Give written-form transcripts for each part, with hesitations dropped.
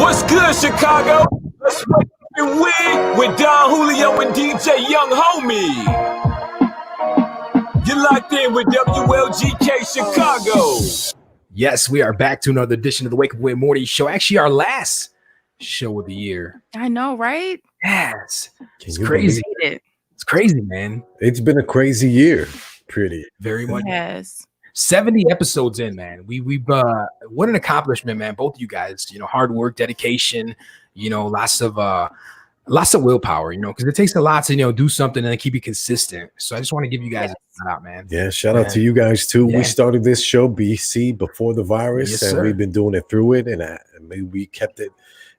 What's good, Chicago? Let's fucking win with Don Julio and DJ Young Homie. You're locked in with WLGK Chicago. Yes, we are back to another edition of the Wake Up Win Morning Show. Actually, our last show of the year. I know, right? Yes. It's crazy. It's crazy, man. It's been a crazy year. Pretty. Very much. Yes. 70 episodes in, man. We've what an accomplishment, man. Both of you guys, hard work, dedication, lots of willpower, because it takes a lot to, do something and keep it consistent. So I just want to give you guys a shout out, man. Yeah, shout out to you guys too. Yeah. We started this show BC before the virus, and we've been doing it through it, and we kept it.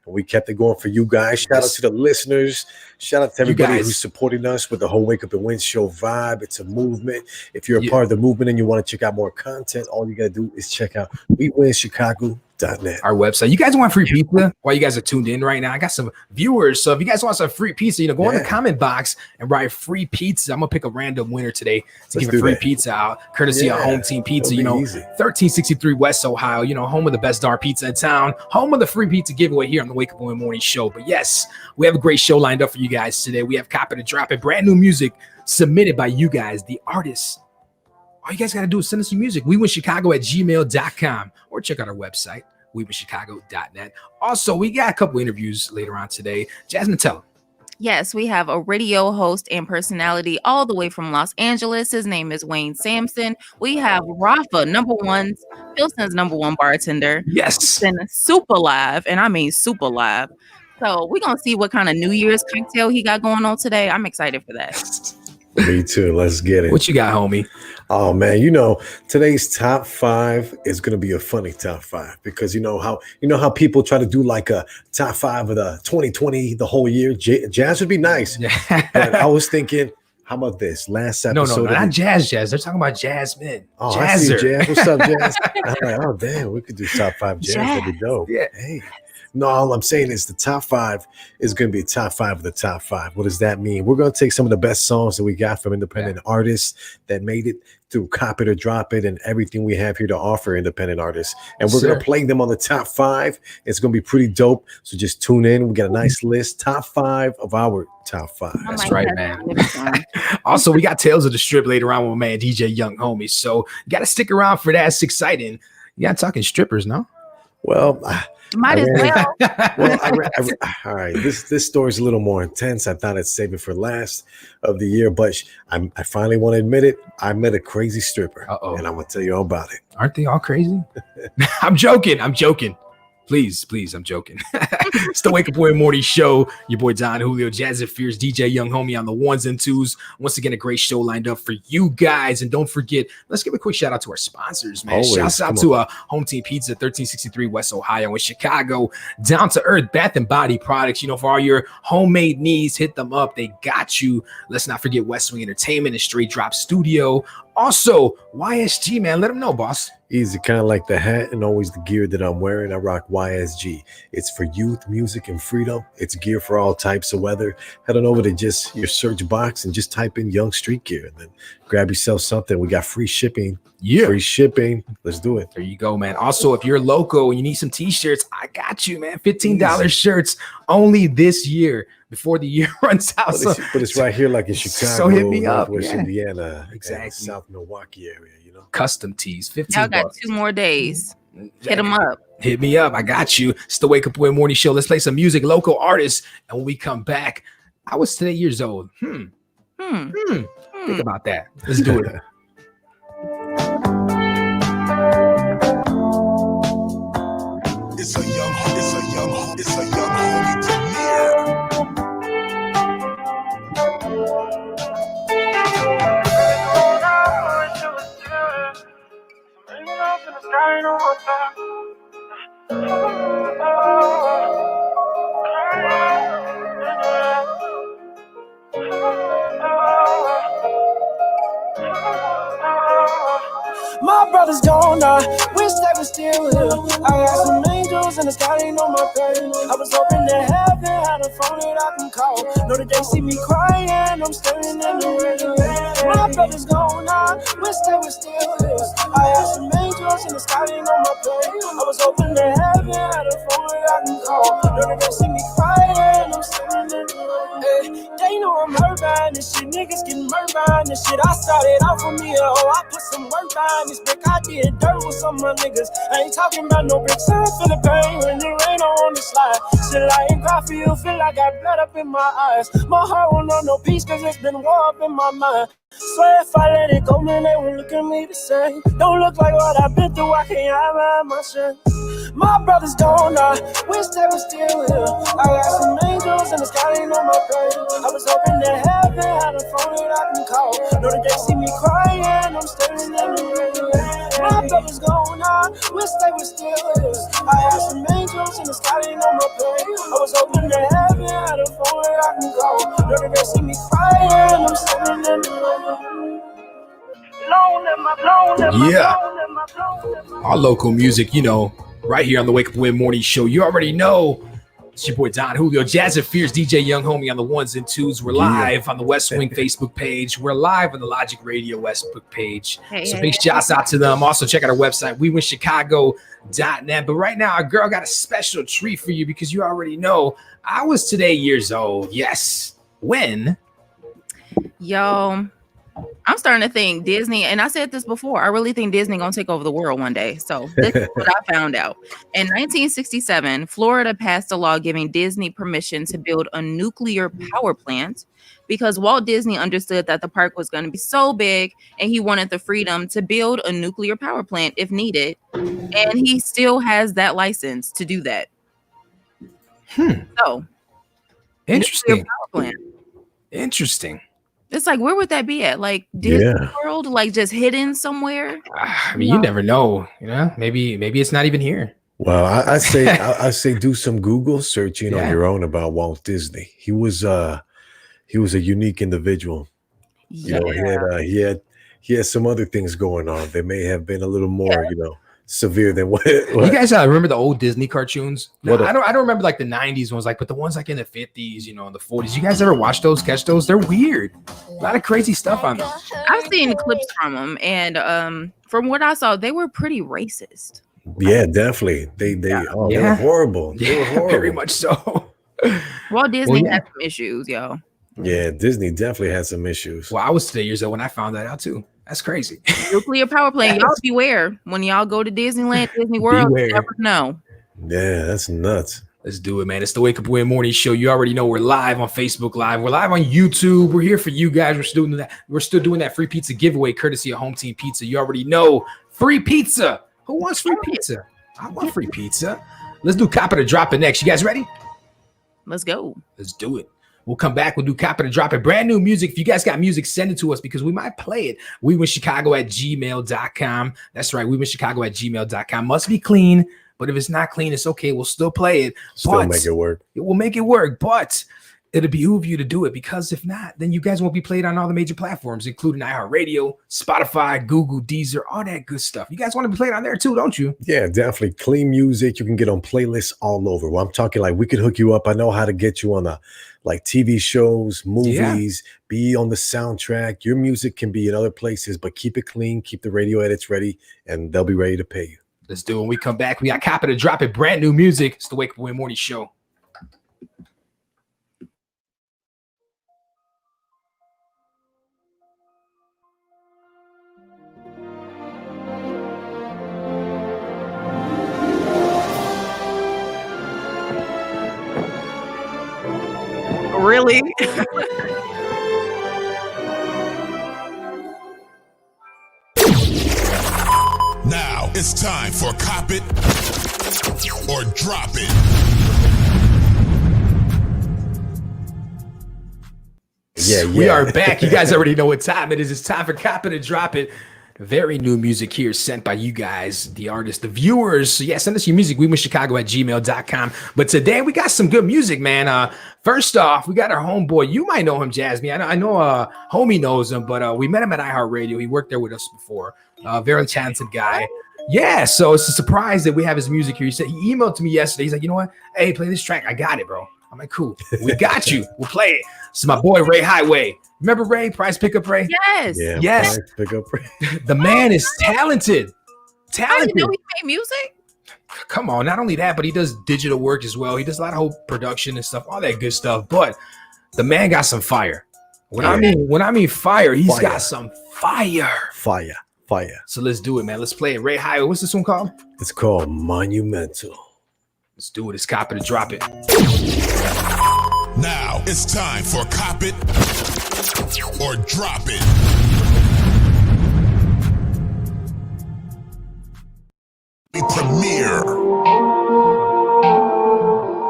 We kept it going for you guys. Shout out to the listeners. Shout out to everybody who's supporting us with the whole Wake Up and Win Show vibe. It's a movement. If you're a part of the movement and you want to check out more content, all you got to do is check out WeWinChicago.net. Our website. You guys want free pizza while you guys are tuned in right now? I got some viewers. So if you guys want some free pizza, go in the comment box and write free pizza. I'm going to pick a random winner today to give a free pizza out, courtesy of Home Team Pizza, 1363 West Ohio, home of the best dark pizza in town, home of the free pizza giveaway here on the Wake Up and Win Morning Show. But yes, we have a great show lined up for you guys today. We have Copy to Drop It, brand new music submitted by you guys, the artists. All you guys got to do is send us your music. WeWinChicago@gmail.com or check out our website, WeWinChicago.net. Also, we got a couple interviews later on today. Jasmine, tell them. Yes, we have a radio host and personality all the way from Los Angeles. His name is Wayne Sampson. We have Rafa, Pilsen's number one bartender. Yes. And super live, and I mean super live. So we're going to see what kind of New Year's cocktail he got going on today. I'm excited for that. Me too. Let's get it. What you got, homie? Oh man, today's top 5 is gonna be a funny top 5 because you know how people try to do like a top 5 of the 2020 the whole year. Jazz would be nice, but I was thinking, how about this last episode? No, not jazz. They're talking about Jasmine. Oh, Jazzer. I see Jazz. What's up, Jazz? I'm like, oh damn, we could do top 5 jazz. That'd be dope. Yeah. Hey. No, all I'm saying is the top 5 is going to be a top 5 of the top 5. What does that mean? We're going to take some of the best songs that we got from independent artists that made it through Copy to Drop It and everything we have here to offer independent artists. And we're going to play them on the top 5. It's going to be pretty dope. So just tune in. We got a nice list. Top 5 of our top 5. That's right, man. Also, we got Tales of the Strip later on with my man DJ Young Homie. So you got to stick around for that. It's exciting. You got talking strippers, no? Well, might as well. All right. This story's a little more intense. I thought I'd save it for last of the year, but I finally want to admit it. I met a crazy stripper, and I'm gonna tell you all about it. Aren't they all crazy? I'm joking. Please, I'm joking. It's the Wake Up Win Morning Show. Your boy Don Julio, Jazz Fierce, DJ Young Homie on the ones and twos. Once again, a great show lined up for you guys. And don't forget, let's give a quick shout out to our sponsors, man. Shouts out to Home Team Pizza, 1363 West Ohio in Chicago. Down to Earth Bath and Body Products. For all your homemade needs, hit them up. They got you. Let's not forget West Wing Entertainment and Straight Drop Studio. Also, YSG, man, let them know, boss. Easy, kind of like the hat and always the gear that I'm wearing. I rock YSG. It's for youth, music, and freedom. It's gear for all types of weather. Head on over to just your search box and just type in Young Street Gear. And then grab yourself something. We got free shipping. Yeah. Free shipping. Let's do it. There you go, man. Also, if you're local and you need some t-shirts, I got you, man. $15 shirts only this year before the year runs out. But it's right here, like in Chicago, so hit me up. Northwest Indiana, exactly. South Milwaukee area, you know. Custom tees, 15 Y'all got bucks. 2 more days. Hit them up. Hit me up. I got you. It's the Wake Up With Morning Show. Let's play some music, local artists. And when we come back, I was today years old. Think about that. Let's do it. It's a young homie Demir. My brothers gone, I wish they were still here. I got some angels in the sky, they know my pain. I was hoping that heaven had a phone that I can call. Know that they see me crying, I'm staring in the rain. My brothers gone, I wish they were still here. I got some angels in the sky, they know my pain. I was hoping that heaven had a phone that I can call. Know that they see me crying, I'm staring in the rain. Hey, they know I'm hurt by this shit, niggas getting murdered by this shit. I started out for me, I put some work behind this brick. I did dirt with some of my niggas. I ain't talking about no bricks. I feel the pain when it rain on the slide. Shit like coffee, feel like I got blood up in my eyes. My heart won't know no peace cause it's been war up in my mind. Swear if I let it go, man, they won't look at me the same. Don't look like what I've been through, I can't hide my shit. My brothers gone, I wish they were still here. I got some angels in the sky, they know my pain. I was hoping that heaven had a phone that I can call. Know that they see me crying, I'm staring in the rain. My brothers gone, I wish they were still here. I got some angels in the sky, they know my pain. I was hoping that heaven had a phone that I can call. Know that they see me crying, I'm staring in the rain. Yeah. Our local music, you know, right here on the Wake Up Win Morning Show. You already know it's your boy Don Julio, Jazz and Fierce, DJ Young Homie on the ones and twos. We're live on the West Wing Facebook page. We're live on the Logic Radio Facebook page. So big shouts out to them. Also check out our website, wewinchicago.net. But right now, our girl got a special treat for you because you already know I was today years old. Yes. When? Yo, I'm starting to think Disney, and I said this before, I really think Disney gonna take over the world one day. So this is what I found out. In 1967, Florida passed a law giving Disney permission to build a nuclear power plant because Walt Disney understood that the park was going to be so big and he wanted the freedom to build a nuclear power plant if needed. And he still has that license to do that. So interesting. Power plant. Interesting. It's like, where would that be at? Like Disney World, like just hidden somewhere? I mean, you never know. You know, maybe it's not even here. Well, I say do some Google searching on your own about Walt Disney. He was a unique individual. You know, he had some other things going on. They may have been a little more, severe than what you guys remember the old Disney cartoons? No, I don't remember like the 90s ones, but the ones like in the 50s, and the 40s. You guys ever watch those, catch those? They're weird. A lot of crazy stuff on them. I've seen clips from them, and from what I saw, they were pretty racist. Yeah, definitely. They were horrible. They were horrible. Very much so. Walt Disney had some issues, yo. Yeah, Disney definitely had some issues. Well, I was today years old when I found that out too. That's crazy. Nuclear power plant. Y'all beware when y'all go to Disneyland, Disney World. You never know. Yeah, that's nuts. Let's do it, man. It's the Wake Up Win Morning Show. You already know we're live on Facebook Live. We're live on YouTube. We're here for you guys. We're still doing that free pizza giveaway courtesy of Home Team Pizza. You already know free pizza. Who wants free pizza? I want free pizza. Let's do Cop It or Drop It next. You guys ready? Let's go. Let's do it. We'll come back. We'll do Cop It or Drop It. Brand new music. If you guys got music, send it to us because we might play it. WeWinChicago@gmail.com. That's right. WeWinChicago@gmail.com. Must be clean, but if it's not clean, it's okay. We'll still play it. Still make it work. It will make it work. But it'll behoove you to do it, because if not, then you guys won't be played on all the major platforms, including iHeartRadio, Spotify, Google, Deezer, all that good stuff. You guys want to be played on there too, don't you? Yeah, definitely. Clean music. You can get on playlists all over. Well, I'm talking like we could hook you up. I know how to get you on like TV shows, movies, be on the soundtrack. Your music can be in other places, but keep it clean, keep the radio edits ready, and they'll be ready to pay you. Let's do it. When we come back, we got Cop It or Drop It, brand new music. It's the Wake Up and Win Morning Show. Really? Now it's time for Cop It or Drop It. Yeah, We are back. You guys already know what time it is. It's time for Cop It or Drop It. Very new music here sent by you guys, the artists, the viewers. So yeah, send us your music, WeWinChicago@gmail.com. But today we got some good music, man. First off, we got our homeboy. You might know him, Jasmine. I know homie knows him, but we met him at iHeartRadio. He worked there with us before. Very talented guy. Yeah, so it's a surprise that we have his music here. He said he emailed to me yesterday. He's like, you know what? Hey, play this track. I got it, bro. I'm like, cool. We got you. We'll play it. It's my boy Ray Highway. Remember Ray? Price Pickup Ray? Yes. Yeah, Yes. Price Pickup Ray. The man is talented. I didn't know he made music. Come on, not only that, but he does digital work as well. He does a lot of whole production and stuff, all that good stuff. But the man got some fire. When I mean fire, he's got some fire. Fire. So let's do it, man. Let's play it. Ray Highway. What's this one called? It's called Monumental. Let's do it. It's Cop It or Drop It. Now it's time for Cop It or Drop It. The premiere.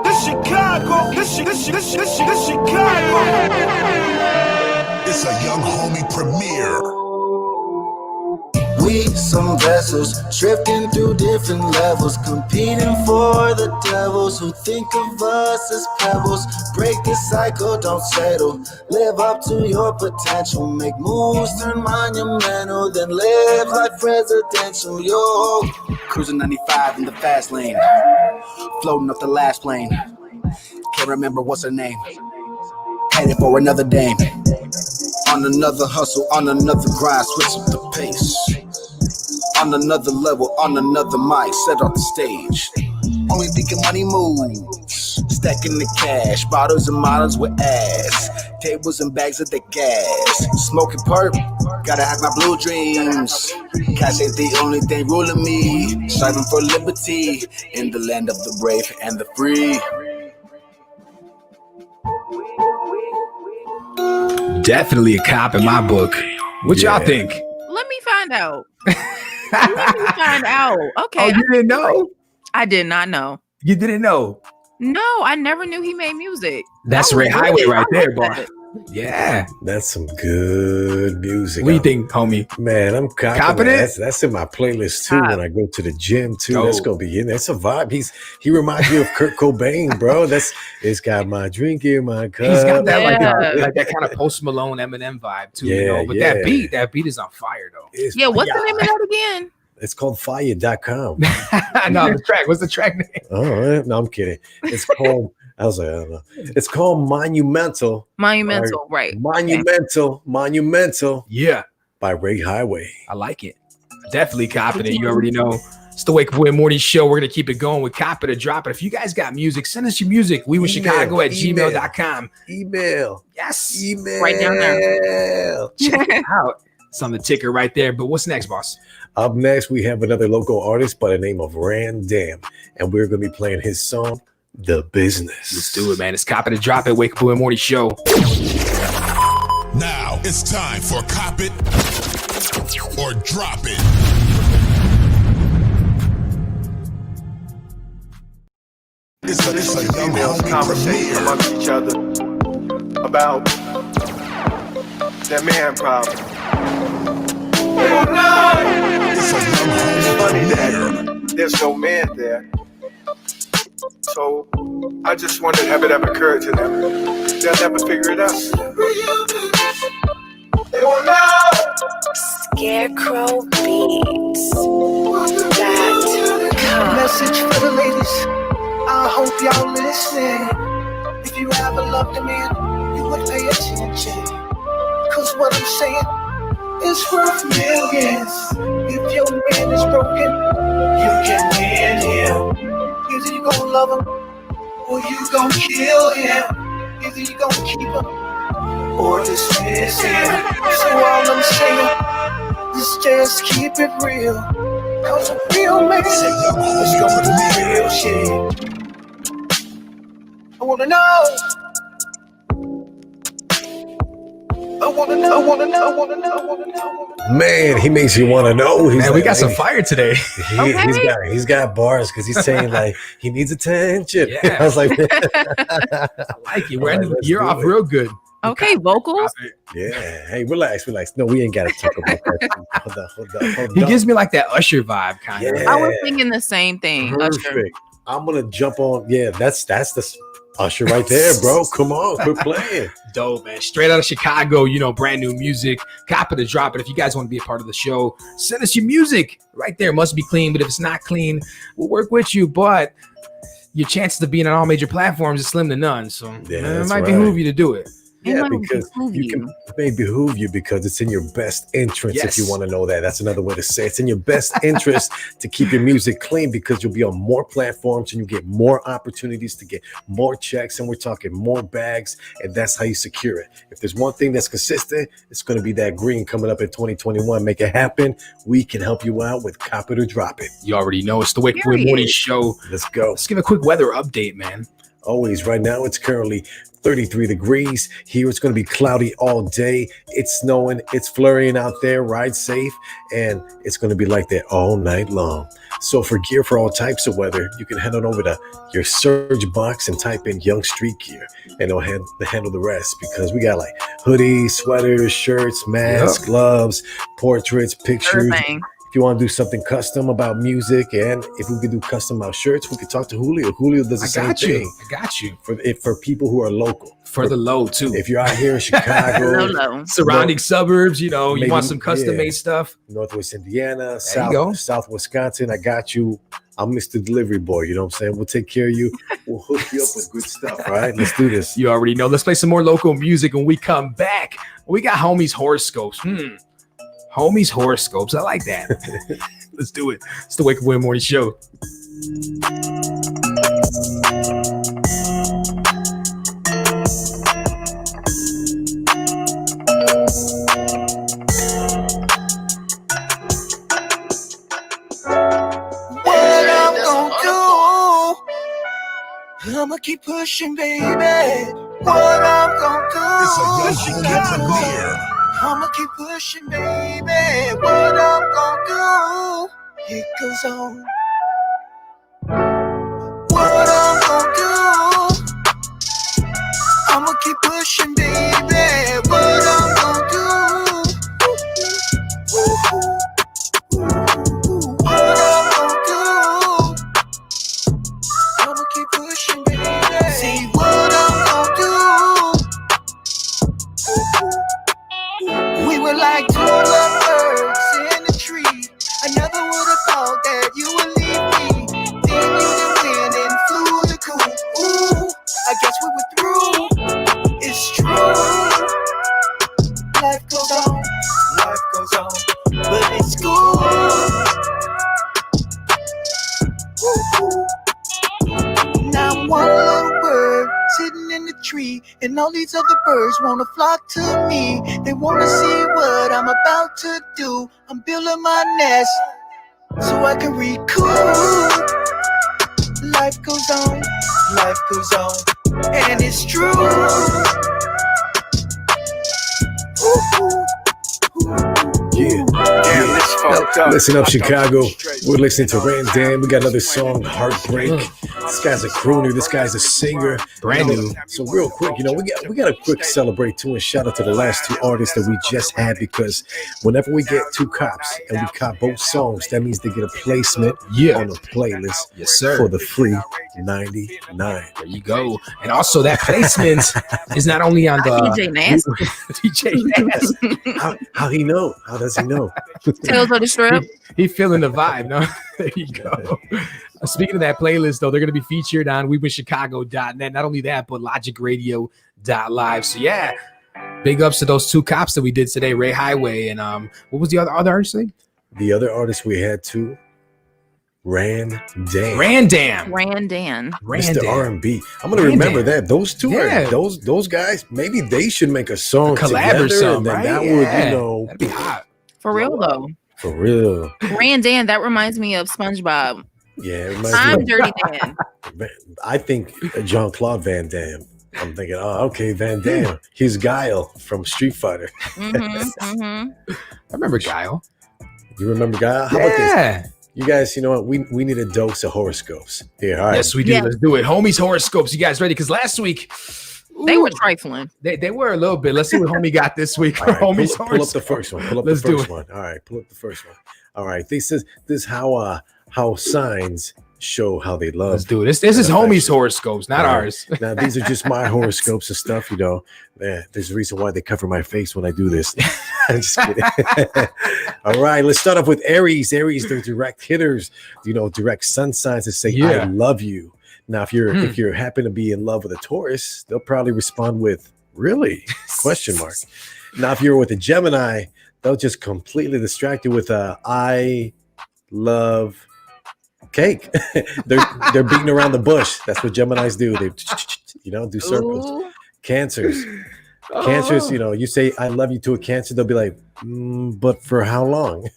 This Chicago. This Chicago. It's a young homie premiere. We some vessels drifting through different levels, competing for the devils who think of us as pebbles. Break the cycle, don't settle. Live up to your potential. Make moves, turn monumental, then live like presidential. Yo, cruising 95 in the fast lane, floating off the last plane. Can't remember what's her name. Headed for another dame. On another hustle, on another grind, switch up the pace. On another level, on another mic, set on the stage. Only thinking money moves. Stacking the cash, bottles and models with ass. Tables and bags of the gas. Smoking perp, gotta have my blue dreams. Cash ain't the only thing ruling me. Striving for liberty in the land of the brave and the free. Definitely a cop in my book. What y'all think? Let me find out. Let me find out. Okay. Oh, you didn't know? I did not know. You didn't know? No, I never knew he made music. That's Ray Highway right there, boy. Yeah. That's some good music. What do you think, homie? Man, I'm confident. That's in my playlist too. When I go to the gym too, that's gonna be in. That's a vibe. He reminds me of Kurt Cobain, bro. It's got my drink in my cup. He's got that like that kind of Post Malone Eminem vibe too. Yeah, you know? But that beat is on fire though. What's the name of that again? It's called fire.com. No, the track. What's the track name? Oh, no, I'm kidding. It's called. I was like, I don't know. It's called Monumental. Monumental, right? Monumental. Yeah, by Ray Highway. I like it. Definitely copping it. You already know. It's the Wake Up and Morning Show. We're gonna keep it going with Cop It or Drop It. If you guys got music, send us your music. WeWinChicago@gmail.com. Email. Yes. Email. Right down there. Check it out. It's on the ticker right there. But what's next, boss? Up next, we have another local artist by the name of Randam, and we're gonna be playing his song, The Business. Let's do it, man. It's Cop It or Drop It, Wake Up and Morning Show. Now it's time for Cop It or Drop It. It's a young females conversating amongst each other about their man problem. It's funny that there's no man there. So I just wondered, have it ever occurred to them they'll never figure it out. They won't know. Scarecrow Beats. Message for the ladies. I hope y'all listen. If you ever loved a man, you would pay attention. Cause what I'm saying is worth millions. If your man is broken, you can win him. Either you gon' love him or you gon' kill him. Either you gon' keep him or dismiss him. So all I'm saying is just keep it real. Cause a real man is going to do real shit. I wanna know. I wanna know. Man, he makes you want to know. Man, we got some fire today. He's got bars because he's saying like he needs attention. Yeah. I was like, I like it. We're ending the year off real good. Okay, vocals. yeah. Hey, relax. No, we ain't got to talk about that. Hold on. He gives me like that Usher vibe, kind of. Yeah. I was thinking the same thing. Usher. Perfect. I'm gonna jump on. Yeah, that's the Usher right there, bro. Come on, quit playing. Dope, man. Straight out of Chicago, brand new music. Cop it or drop it. If you guys want to be a part of the show, send us your music right there. Must be clean, but if it's not clean, we'll work with you. But your chances of being on all major platforms is slim to none. So it might behoove you to do it. Yeah, because it may behoove you because it's in your best interest. If you want to know that, that's another way to say it. It's in your best interest to keep your music clean because you'll be on more platforms and you get more opportunities to get more checks, and we're talking more bags, and that's how you secure it. If there's one thing that's consistent, it's going to be that green coming up in 2021. Make it happen. We can help you out with Cop It or Drop It. You already know it's the Wake Up Morning Show. Let's go. Let's give a quick weather update, man. Always. Right now, it's currently 33 degrees. Here, it's going to be cloudy all day. It's snowing. It's flurrying out there. Ride safe. And it's going to be like that all night long. So for gear for all types of weather, you can head on over to your search box and type in Young Street Gear. And it'll handle the rest because we got like hoodies, sweaters, shirts, masks, gloves, portraits, pictures. If you want to do something custom about music, and if we could do custom about shirts, we could talk to Julio. Julio does the same thing. I got you. For people who are local. For the low, too. If you're out here in Chicago. Surrounding suburbs, you want some custom-made stuff. Northwest Indiana, South Wisconsin, I got you. I'm Mr. Delivery Boy, you know what I'm saying? We'll take care of you. We'll hook you up with good stuff, all right? Let's do this. You already know. Let's play some more local music when we come back. We got Homies Horoscopes. Homies Horoscopes. I like that. Let's do it. It's the Wake Up Morning Show. What I'm gonna do, I'ma keep pushing, baby. What I'm gonna do, I'ma keep pushing, baby. What I'm gonna do, it goes on. What I'm gonna do, I'ma keep pushing, baby. What I'm gonna do, what I'm gonna do, I'ma keep pushing, baby. See what I'm gonna do. We were like two lovebirds in a tree. I never would have thought that you would leave me. Then you the wind and flew the coop. Ooh, I guess we were through. It's true. Life goes on, but it's cool. Now one little bird sitting in the tree, and all these other birds wanna flock to me. They wanna see what I'm about to do. I'm building my nest so I can recoup. Life goes on, and it's true. Listen up, Chicago. We're listening to Ran Dan. We got another song, Heartbreak, This guy's a crooner. This guy's a singer. Brand new. So real quick, we got to quick celebrate too and shout out to the last two artists that we just had, because whenever we get two cops and we cop both songs, that means they get a placement on the playlist. Yes, sir. For the free 99. There you go. And also that placement is not only on the DJ Nasty. DJ Nasty. How he know? How does he know? Tales of the Strip. He feeling the vibe. No, there you go. Speaking of that playlist, though, they're going to be featured on WeWinChicago.net. Not only that, but LogicRadio.live. So yeah, big ups to those two cops that we did today, Ray Highway and what was the other artist name? The other artist we had too, Randan. Mr. R&B. I'm gonna remember that. Those two are those guys. Maybe they should make a song collab or something, and then right? that would, that'd be hot. For real though. For real. Randan, that reminds me of SpongeBob. Yeah, it reminds I'm me Dirty Dan. I think Jean-Claude Van Damme. I'm thinking, oh, okay, Van Damme. He's Guile from Street Fighter. I remember Guile. You remember Guile? How about this? You guys, you know what? We need a dose of horoscopes. Here, all right. Yes, we do. Yeah. Let's do it. Homies horoscopes. You guys ready? Because last week, they were trifling. They were a little bit. Let's see what homie got this week. Right, Homies pull up the first one. Let's do it. All right, pull up the first one. All right. This is how signs show how they love. Let's do it. This is homies horoscopes, not ours. Now these are just my horoscopes and stuff. You know, there's a reason why they cover my face when I do this. I'm just kidding. All right, let's start off with Aries. Aries, they're direct hitters. You know, direct sun signs that say "I love you." Now, if you're happen to be in love with a Taurus, they'll probably respond with "Really?" ? Now, if you're with a Gemini, they'll just completely distract you with "I love cake." they're beating around the bush. That's what Geminis do. They do circles. Ooh. Cancers, you say "I love you" to a Cancer, they'll be like, but for how long?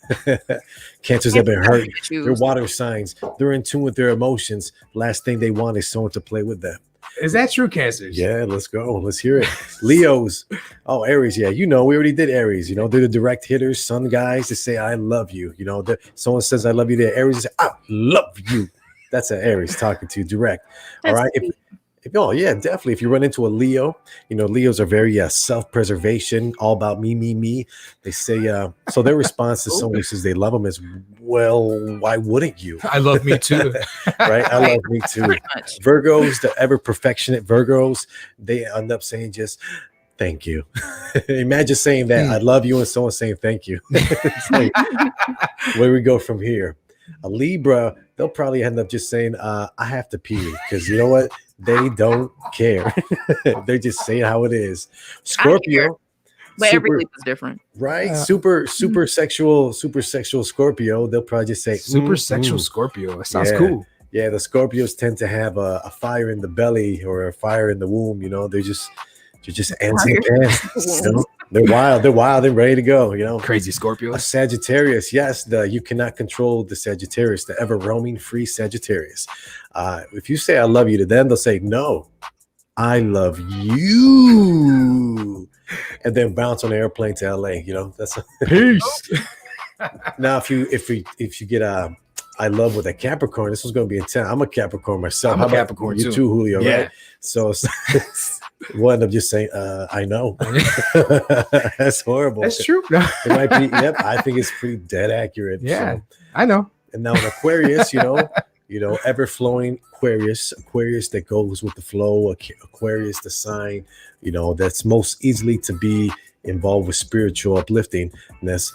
Cancers have been hurt. They're water signs. They're in tune with their emotions. Last thing they want is someone to play with them. Is that true, Cancers? Yeah, let's go. Let's hear it. Leos. Oh, Aries. Yeah, we already did Aries. They're the direct hitters, sun guys that say "I love you." Someone says "I love you" there. Aries say "I love you." That's an Aries talking to you direct. All right. Definitely. If you run into a Leo, Leos are very self-preservation, all about me. They say so their response to someone who says they love them is, well, why wouldn't you? I love me too. Right? I love me too. Virgos, the ever perfectionate Virgos, they end up saying just thank you. Imagine saying that I love you and someone saying thank you. It's like, where do we go from here? A Libra, they'll probably end up just saying, I have to pee, because you know what? They don't care. They're just saying how it is. Scorpio. But every week is different. Right? Super sexual Scorpio. They'll probably just say super sexual Scorpio. That sounds cool. Yeah, the Scorpios tend to have a fire in the belly or a fire in the womb. They're just answering pants. They're wild and ready to go. Crazy Scorpio. A Sagittarius, yes, you cannot control the Sagittarius, the ever roaming free Sagittarius. If you say "I love you" to them, they'll say, "No, I love you," and then bounce on an airplane to LA. That's peace. Now, if you get "I love" with a Capricorn, this was going to be intense. I'm a Capricorn myself. I'm a Capricorn too. You too, Julio, right? So we'll end up just saying, "I know." That's horrible. That's true. It might be. Yep, I think it's pretty dead accurate. Yeah, so. I know. And now in Aquarius, ever flowing Aquarius that goes with the flow. Aquarius, the sign, that's most easily to be involved with spiritual upliftingness.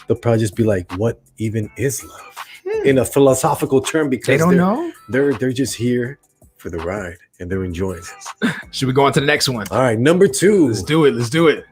They'll probably just be like, "What even is love?" In a philosophical term, because they don't know. They're just here for the ride and they're enjoying it. Should we go on to the next one? All right, number 2. Let's do it.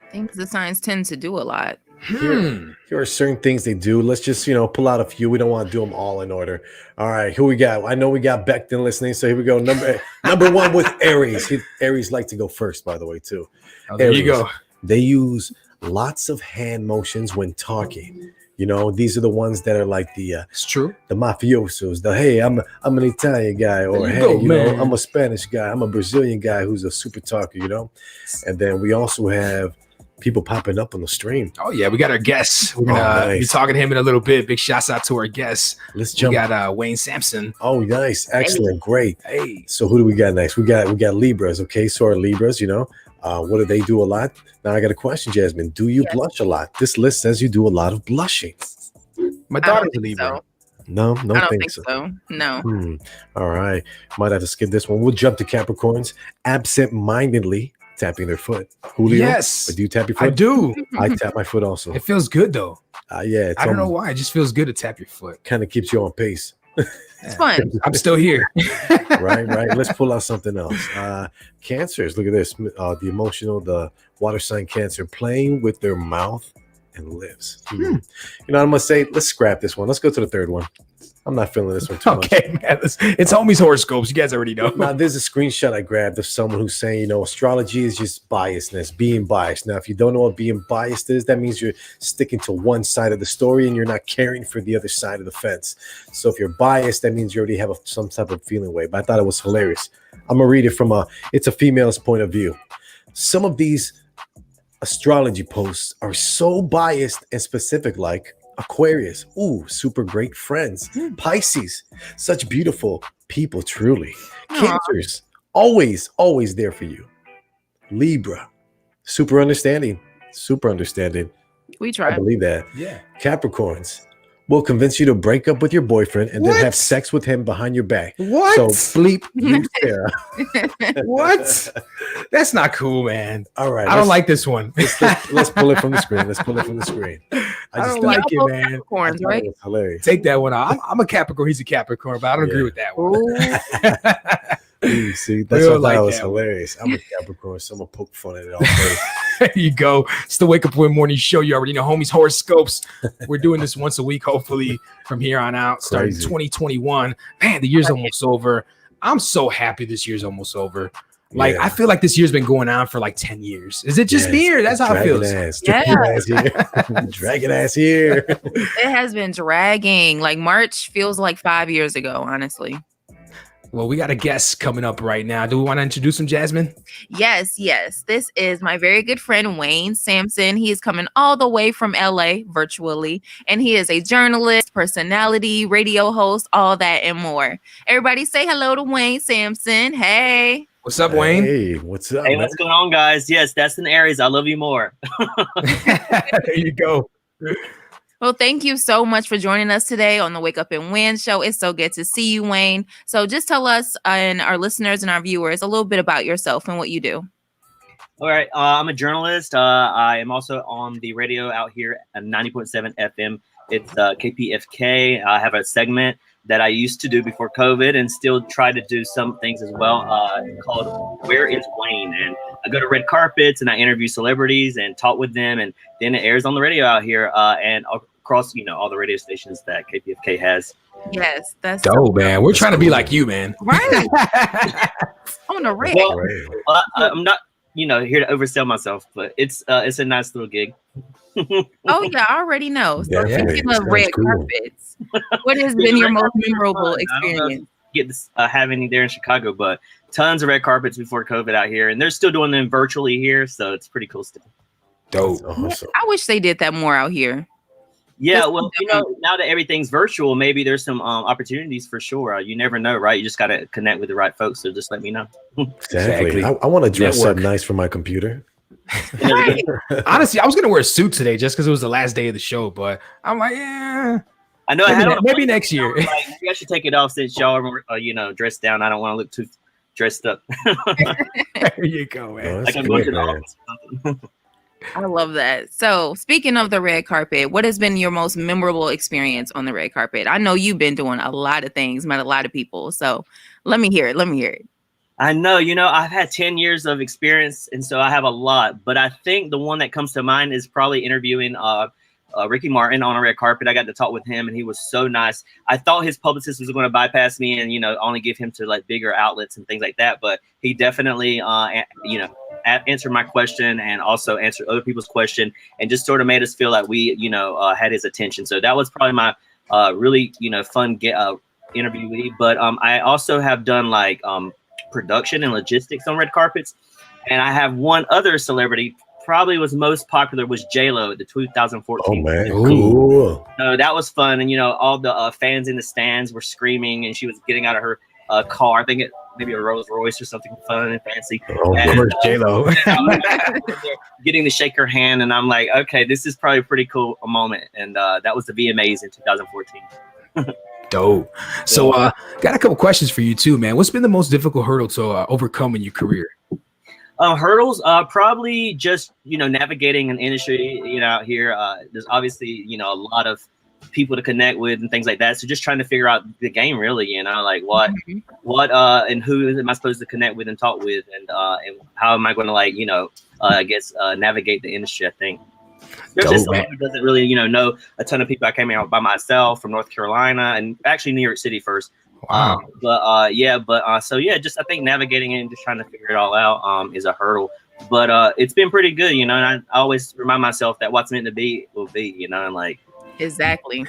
I think the signs tend to do a lot. Here are certain things they do. Let's just, pull out a few. We don't want to do them all in order. All right, who we got? I know we got Becton listening, so here we go. Number 1 with Aries. Aries like to go first, by the way, too. Oh, there you go. They use lots of hand motions when talking. These are the ones that are like it's true. The mafiosos. Hey, I'm an Italian guy, or hey, I'm a Spanish guy. I'm a Brazilian guy who's a super talker. And then we also have people popping up on the stream. Oh yeah, we got our guests. We're gonna be talking to him in a little bit. Big shouts out to our guests. Let's jump. We got Wayne Sampson. Oh, nice, excellent, great. Hey, so who do we got next? We got Libras. Okay, so our Libras, what do they do a lot? Now I got a question, Jasmine. Do you blush a lot? This list says you do a lot of blushing. My daughter's a Libra. So. No, I don't think so. No. All right, might have to skip this one. We'll jump to Capricorns. Absent-mindedly tapping their foot. Julio, yes. Do you tap your foot? I do. I tap my foot also. It feels good though. Yeah, I don't know why. It just feels good to tap your foot. Kind of keeps you on pace. It's fun. I'm still here. right. Let's pull out something else. Cancers. Look at this. The water sign Cancer playing with their mouth and lips. I'm gonna say let's scrap this one. Let's go to the third one. I'm not feeling this one too much. Okay, man. It's homies horoscopes. You guys already know. Now, there's a screenshot I grabbed of someone who's saying, astrology is just biasness, being biased. Now, if you don't know what being biased is, that means you're sticking to one side of the story and you're not caring for the other side of the fence. So if you're biased, that means you already have some type of feeling way. But I thought it was hilarious. I'm going to read it from it's a female's point of view. Some of these astrology posts are so biased and specific, like Aquarius, super great friends. Pisces, such beautiful people, truly. Cancers, always there for you. Libra, super understanding. We try. I believe that. Yeah. Capricorns will convince you to break up with your boyfriend and then have sex with him behind your back. What? So bleep you, Sarah. What? That's not cool, man. All right. I don't like this one. Let's pull it from the screen. I don't like it, man. Capricorns, right? Hilarious. Take that one out. I'm a Capricorn. He's a Capricorn, but I don't agree with that one. See, that's what I thought was hilarious. I'm a Capricorn, so I'm gonna poke fun at it all day. There you go. It's the Wake Up Win Morning Show. You already know, homies, horoscopes. We're doing this once a week, hopefully, from here on out, starting 2021. Man, the year's almost over. I'm so happy this year's almost over. Like, I feel like this year's been going on for like 10 years. Is it just me, or that's how it feels? Dragging ass here. It has been dragging. Like, March feels like 5 years ago, honestly. Well, we got a guest coming up right now. Do we want to introduce him, Jasmine? Yes. This is my very good friend, Wayne Sampson. He is coming all the way from LA virtually, and he is a journalist, personality, radio host, all that and more. Everybody say hello to Wayne Sampson. Hey. What's up, Wayne? Hey, what's up? Hey, what's going on, guys? Yes, that's an Aries. I love you more. There you go. Well, thank you so much for joining us today on the Wake Up and Win show. It's so good to see you, Wayne. So just tell us and our listeners and our viewers a little bit about yourself and what you do. All right. I'm a journalist. I am also on the radio out here at 90.7 FM. It's KPFK. I have a segment that I used to do before COVID and still try to do some things as well called Where is Wayne? And I go to red carpets and I interview celebrities and talk with them. And then it airs on the radio out here and across, all the radio stations that KPFK has. Yes, that's dope, man. We're trying to be like you, man. Right. On the radio. Well, I'm not, here to oversell myself, but it's a nice little gig. Oh yeah, I already know. So speaking of red carpets, what has been your most memorable experience? Get this have any there in Chicago, but tons of red carpets before COVID out here, and they're still doing them virtually here, so it's pretty cool stuff. Dope. Awesome. I wish they did that more out here. Yeah, well, now that everything's virtual, maybe there's some opportunities for sure. You never know, right? You just got to connect with the right folks. So just let me know. Exactly. I want to dress up nice for my computer. Honestly, I was gonna wear a suit today just because it was the last day of the show, but I'm like, yeah. I know. Maybe next year. Like, I should take it off since y'all are, dressed down. I don't want to look too dressed up. There you go, man. Like I'm going to the office or something. I love that. So speaking of the red carpet, what has been your most memorable experience on the red carpet? I know you've been doing a lot of things, met a lot of people. So let me hear it. I know, I've had 10 years of experience, and so I have a lot. But I think the one that comes to mind is probably interviewing Ricky Martin on a red carpet. I got to talk with him, and he was so nice. I thought his publicist was going to bypass me and, only give him to like bigger outlets and things like that. But he definitely, answered my question and also answered other people's question and just sort of made us feel like we, had his attention. So that was probably my really, fun interviewee. But I also have done like production and logistics on red carpets. And I have one other celebrity probably was most popular was J-Lo at the 2014. Oh man, cool. So that was fun, and all the fans in the stands were screaming, and she was getting out of her car. I think maybe a Rolls Royce or something fun and fancy. Oh, and, J-Lo. getting to shake her hand, and I'm like, okay, this is probably a pretty cool moment. And that was the VMAs in 2014. Dope. So got a couple questions for you too, man. What's been the most difficult hurdle to overcome in your career? Hurdles, probably just navigating an industry out here. There's obviously a lot of people to connect with and things like that. So just trying to figure out the game, really, like what and who am I supposed to connect with and talk with, and how am I going to navigate the industry. I think there's just someone who doesn't really know a ton of people. I came out by myself from North Carolina and actually New York City first. Wow. So just I think navigating it and just trying to figure it all out is a hurdle. But it's been pretty good, and I always remind myself that what's meant to be will be, and like. Exactly,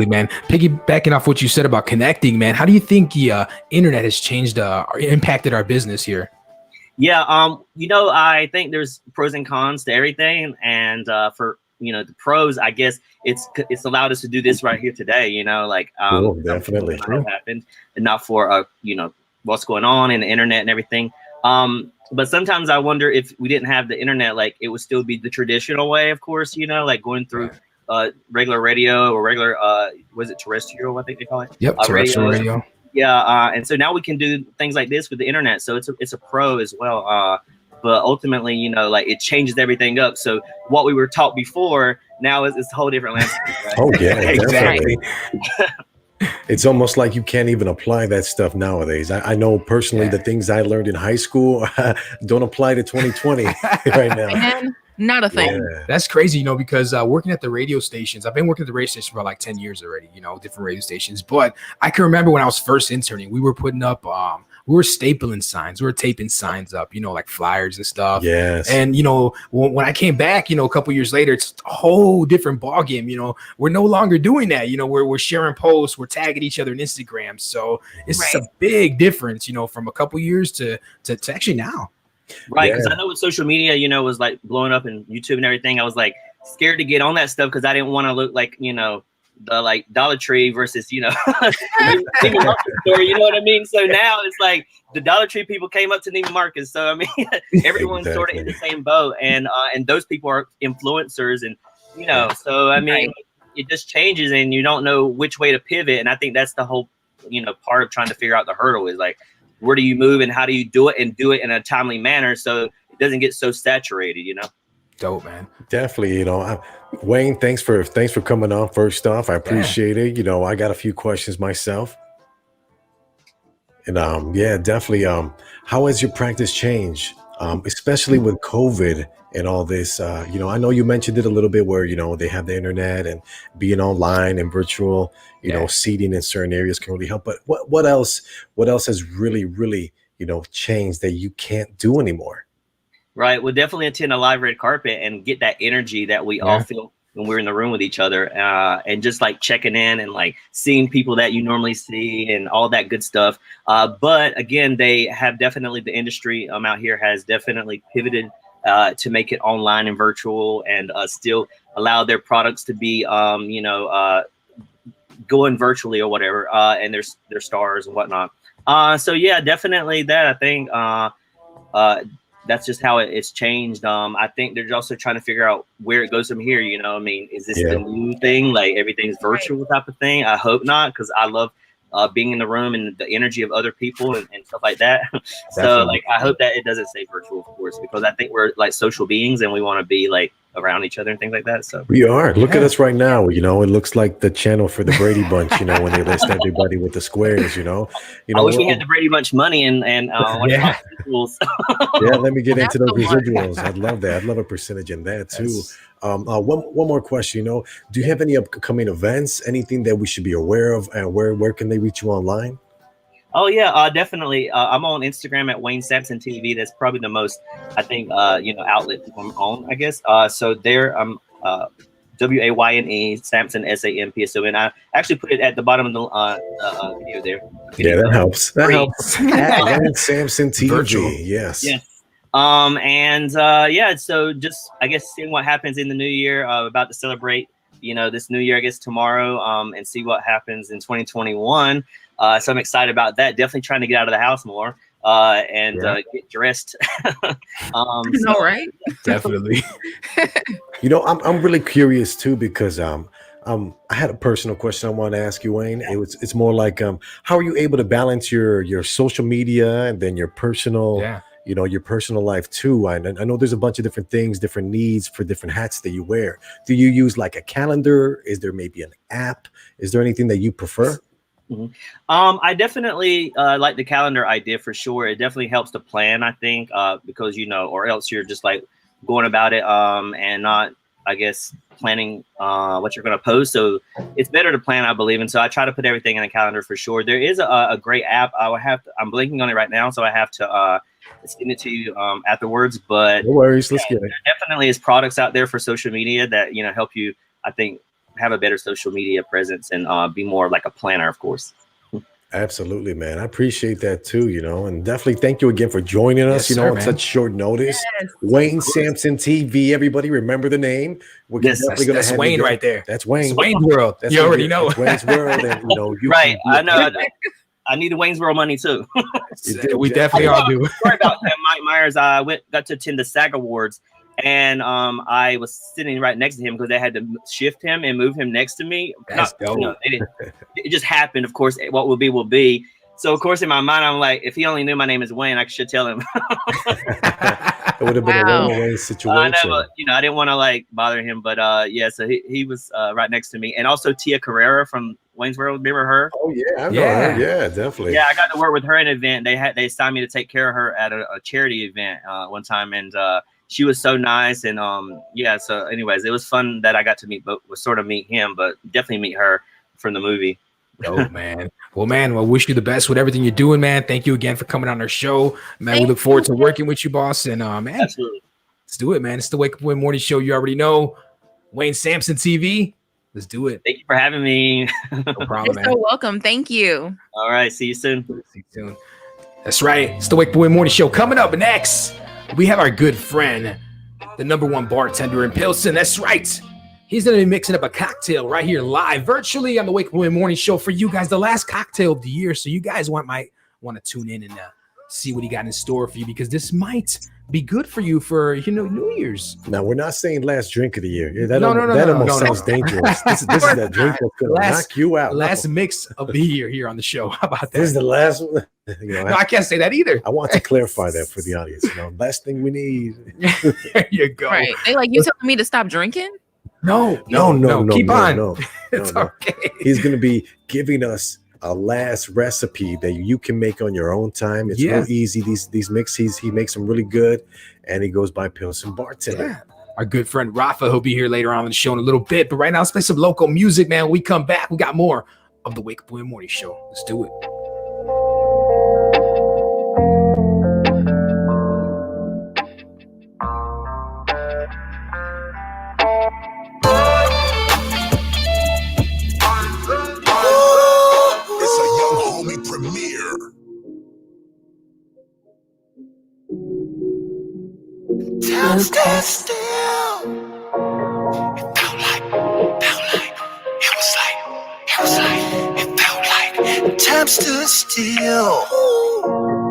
man. Piggybacking off what you said about connecting, man, how do you think the internet has changed or impacted our business here? Yeah, I think there's pros and cons to everything, and for the pros, I guess it's allowed us to do this right here today. Cool, definitely happened, and not for what's going on in the internet and everything. But sometimes I wonder if we didn't have the internet, like it would still be the traditional way, of course, like going through regular radio or regular was it terrestrial, I think they call it. Yep, terrestrial radio. Yeah, and so now we can do things like this with the internet, so it's a pro as well. But ultimately, it changes everything up. So what we were taught before now is a whole different landscape. Right? Oh yeah, exactly. It's almost like you can't even apply that stuff nowadays. I know personally the things I learned in high school don't apply to 2020 right now. And not a thing. Yeah. That's crazy, because working at the radio stations, I've been working at the radio station for like 10 years already, different radio stations. But I can remember when I was first interning, we were putting up, we were stapling signs, we were taping signs up, like flyers and stuff. Yes. And, when I came back, a couple years later, it's a whole different ballgame. We're no longer doing that. We're sharing posts, we're tagging each other on Instagram. So it's a big difference, from a couple years to actually now. Right, because I know with social media, was like blowing up in YouTube and everything. I was like scared to get on that stuff because I didn't want to look like the like Dollar Tree versus store. You know what I mean? So now it's like the Dollar Tree people came up to Neiman Marcus. So I mean, everyone's sort of in the same boat, and those people are influencers, and So I mean, it just changes, and you don't know which way to pivot. And I think that's the whole part of trying to figure out the hurdle is like, where do you move and how do you do it and do it in a timely manner so it doesn't get so saturated, Dope, man. Definitely, Wayne, thanks for coming on. First off, I appreciate it. I got a few questions myself. And definitely. How has your practice changed? Especially with COVID and all this, I know you mentioned it a little bit where, they have the internet and being online and virtual, seating in certain areas can really help. But what else has really, really, changed that you can't do anymore? Right. We'll definitely attend a live red carpet and get that energy that we all feel when we're in the room with each other, and just like checking in and like seeing people that you normally see and all that good stuff. But again, they have definitely, the industry out here has definitely pivoted to make it online and virtual, and still allow their products to be, going virtually or whatever, and their stars and whatnot. So yeah, definitely that. I think that's just how it's changed. I think they're also trying to figure out where it goes from here. Is this the new thing? Like everything's virtual type of thing? I hope not, because I love being in the room and the energy of other people and stuff like that. So like, I hope that it doesn't stay virtual, of course, because I think we're like social beings and we want to be like around each other and things like that. So we are. Look at us right now. It looks like the channel for the Brady Bunch. When they list everybody with the squares. I wish we had the Brady Bunch money and residuals. Yeah, let me get into those residuals. I'd love that. I'd love a percentage in that too. One more question. Do you have any upcoming events? Anything that we should be aware of? And where can they reach you online? Oh yeah, definitely. I'm on Instagram at Wayne Sampson TV. That's probably the most, I think, outlet I'm on, I guess. So there, I'm WAYNE Sampson SAMPSON. I actually put it at the bottom of the video there. Yeah, that helps. That helps. Wayne Sampson TV. Virtual. Yes. Yeah, so just I guess seeing what happens in the new year. About to celebrate, this new year, I guess tomorrow, and see what happens in 2021. So I'm excited about that. Definitely trying to get out of the house more and get dressed. Right? Definitely. I'm really curious too because I had a personal question I want to ask you, Wayne. It's more like how are you able to balance your social media and then your personal your personal life too? I know there's a bunch of different things, different needs for different hats that you wear. Do you use like a calendar? Is there maybe an app? Is there anything that you prefer? Mm-hmm. I definitely like the calendar idea for sure. It definitely helps to plan, I think, because or else you're just like going about it and not, I guess, planning what you're going to post. So it's better to plan, I believe. And so I try to put everything in a calendar for sure. There is a great app. I'm blinking on it right now, so I have to send it to you afterwards. But no worries, let's get it. There definitely is products out there for social media that help you, I think, have a better social media presence and be more like a planner, of course. Absolutely, man. I appreciate that too, and definitely thank you again for joining us, on such short notice. Yes. Wayne Sampson TV, everybody remember the name. We're definitely going to have Wayne right there. That's Wayne. It's Wayne's World. You already know. Wayne's World. And, right. I know. I need the Wayne's World money too. We definitely all do. Sorry about that, Mike Myers. I got to attend the SAG Awards. And I was sitting right next to him because they had to shift him and move him next to me. It just happened. Of course, what will be will be. So, of course, in my mind, I'm like, if he only knew my name is Wayne, I should tell him. It would have been a Wayne situation. I know, but, I didn't want to like bother him. But so he was right next to me. And also Tia Carrera from Wayne's World. Remember her? Oh, yeah. I know her. Yeah, definitely. Yeah, I got to work with her at an event. They assigned me to take care of her at a charity event one time. And she was so nice. And so anyways, it was fun that I got to meet him, but definitely meet her from the movie. Oh, man. Well, man, I wish you the best with everything you're doing, man. Thank you again for coming on our show. Man, we look forward to working with you, boss. And man, absolutely. Let's do it, man. It's the Wake Up Win Morning Show. You already know. Wayne Sampson TV. Let's do it. Thank you for having me. No problem, man. You're so welcome. Thank you. All right. See you soon. See you soon. That's right. It's the Wake Up Win Morning Show. Coming up next, we have our good friend, the #1 bartender in Pilsen. That's right. He's going to be mixing up a cocktail right here live, virtually on the Wake Up Win Morning Show for you guys, the last cocktail of the year. So you guys might want to tune in and see what he got in store for you, because this might be good for you for New Year's. Now, we're not saying last drink of the year. That almost sounds dangerous. This is that drink that's going to knock you out. Last mix of the year here on the show. How about that? This is the last one. No, I can't say that either. I want to clarify that for the audience. Last thing we need. There you go. Right. They you telling me to stop drinking? No. Keep on. No. It's okay. He's going to be giving us a last recipe that you can make on your own time. It's real easy. These mixes, he makes them really good, and he goes by Pilsen Bartender. Yeah. Our good friend Rafa, he'll be here later on in the show in a little bit. But right now, let's play some local music, man. When we come back, we got more of the Wake Up Win Morning Show. Let's do it. Time stand still. It felt like, it felt like time stood still.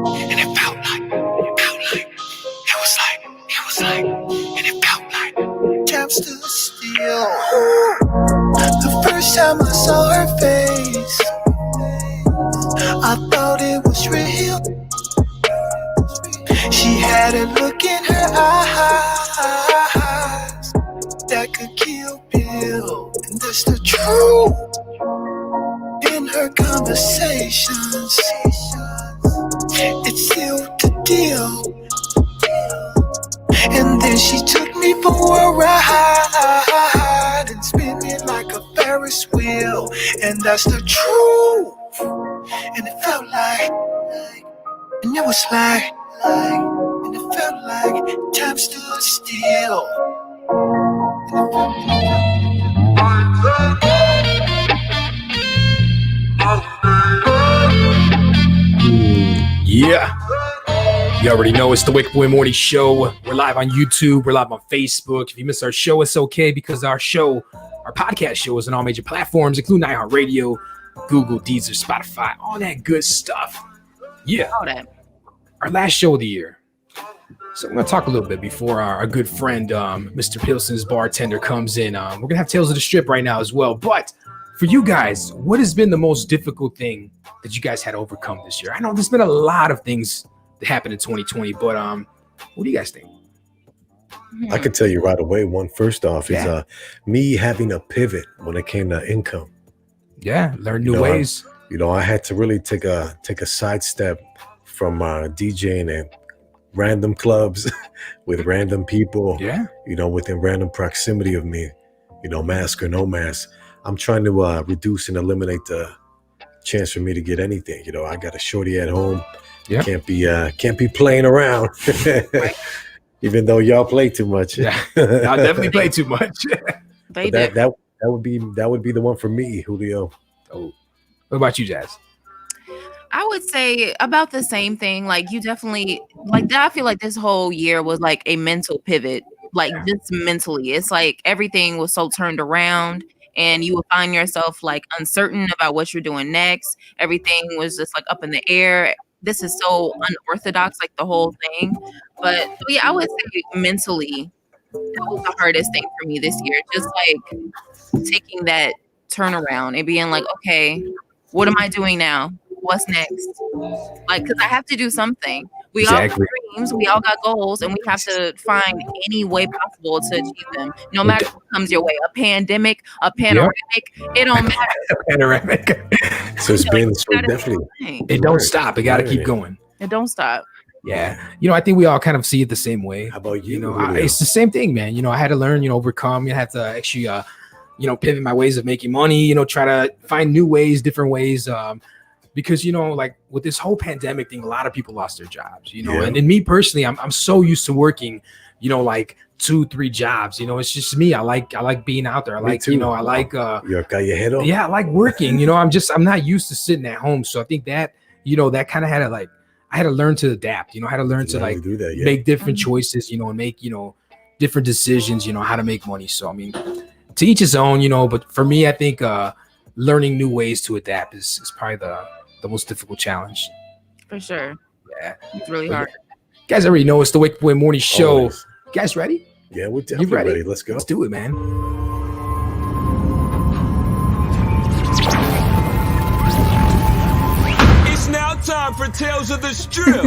And it felt like, and it felt like time stood still. The first time I saw her face, I thought it was real. She had a look in her eyes that could kill Bill, and that's the truth. In her conversations, it sealed the deal. And then she took me for a ride and spin me like a Ferris wheel, and that's the truth. And it felt like, and it was like, and it felt like time stood still. Yeah. You already know it's the Wicked Boy Morning Show. We're live on YouTube. We're live on Facebook. If you missed our show, it's okay because our podcast show is on all major platforms, including iHeartRadio, Google, Deezer, Spotify, all that good stuff. Yeah. All that. Our last show of the year. So we're going to talk a little bit before our good friend, Mr. Pilson's bartender comes in. We're going to have Tales of the Strip right now as well. But for you guys, what has been the most difficult thing that you guys had to overcome this year? I know there's been a lot of things that happened in 2020, but what do you guys think? I can tell you right away. First off, is me having a pivot when it came to income. Yeah, learn new ways. I had to really take a sidestep from DJing in random clubs with random people. Yeah, within random proximity of me. Mask or no mask. I'm trying to reduce and eliminate the chance for me to get anything. I got a shorty at home. Yeah. Can't be playing around. Even though y'all play too much. Yeah, I'll definitely play too much. that would be the one for me, Julio. Oh, what about you, Jazz? I would say about the same thing. Like you definitely I feel like this whole year was like a mental pivot. Like just mentally, it's like everything was so turned around. And you will find yourself like uncertain about what you're doing next. Everything was just like up in the air. This is so unorthodox, like the whole thing. But yeah, I would say mentally, that was the hardest thing for me this year. Just like taking that turnaround and being like, okay, what am I doing now? What's next? Like, because I have to do something. We all have dreams, we all got goals, and we have to find any way possible to achieve them. No matter what comes your way, a pandemic, a panoramic, it don't matter. Panoramic. So it's been definitely. It don't stop. It got to keep going. It don't stop. Yeah. I think we all kind of see it the same way. How about you? It's the same thing, man. I had to learn, overcome. You have to actually, pivot my ways of making money, try to find new ways, different ways. Because, like with this whole pandemic thing, a lot of people lost their jobs, and me personally, I'm so used to working, like 2-3 jobs, it's just me. I like being out there. I like, I like, you're callejero. Yeah, I like working, I'm not used to sitting at home. So I think that, that kind of had to I had to learn to adapt, I had to learn to do that, make different choices, and make, different decisions, how to make money. So, I mean, to each his own, but for me, I think, learning new ways to adapt is probably the most difficult challenge. For sure. Yeah. It's really hard. You guys already know it's the Wicked Boy Morning Show. Always. You guys ready? Yeah, we're definitely ready. Let's go. Let's do it, man. It's now time for Tales of the Strip.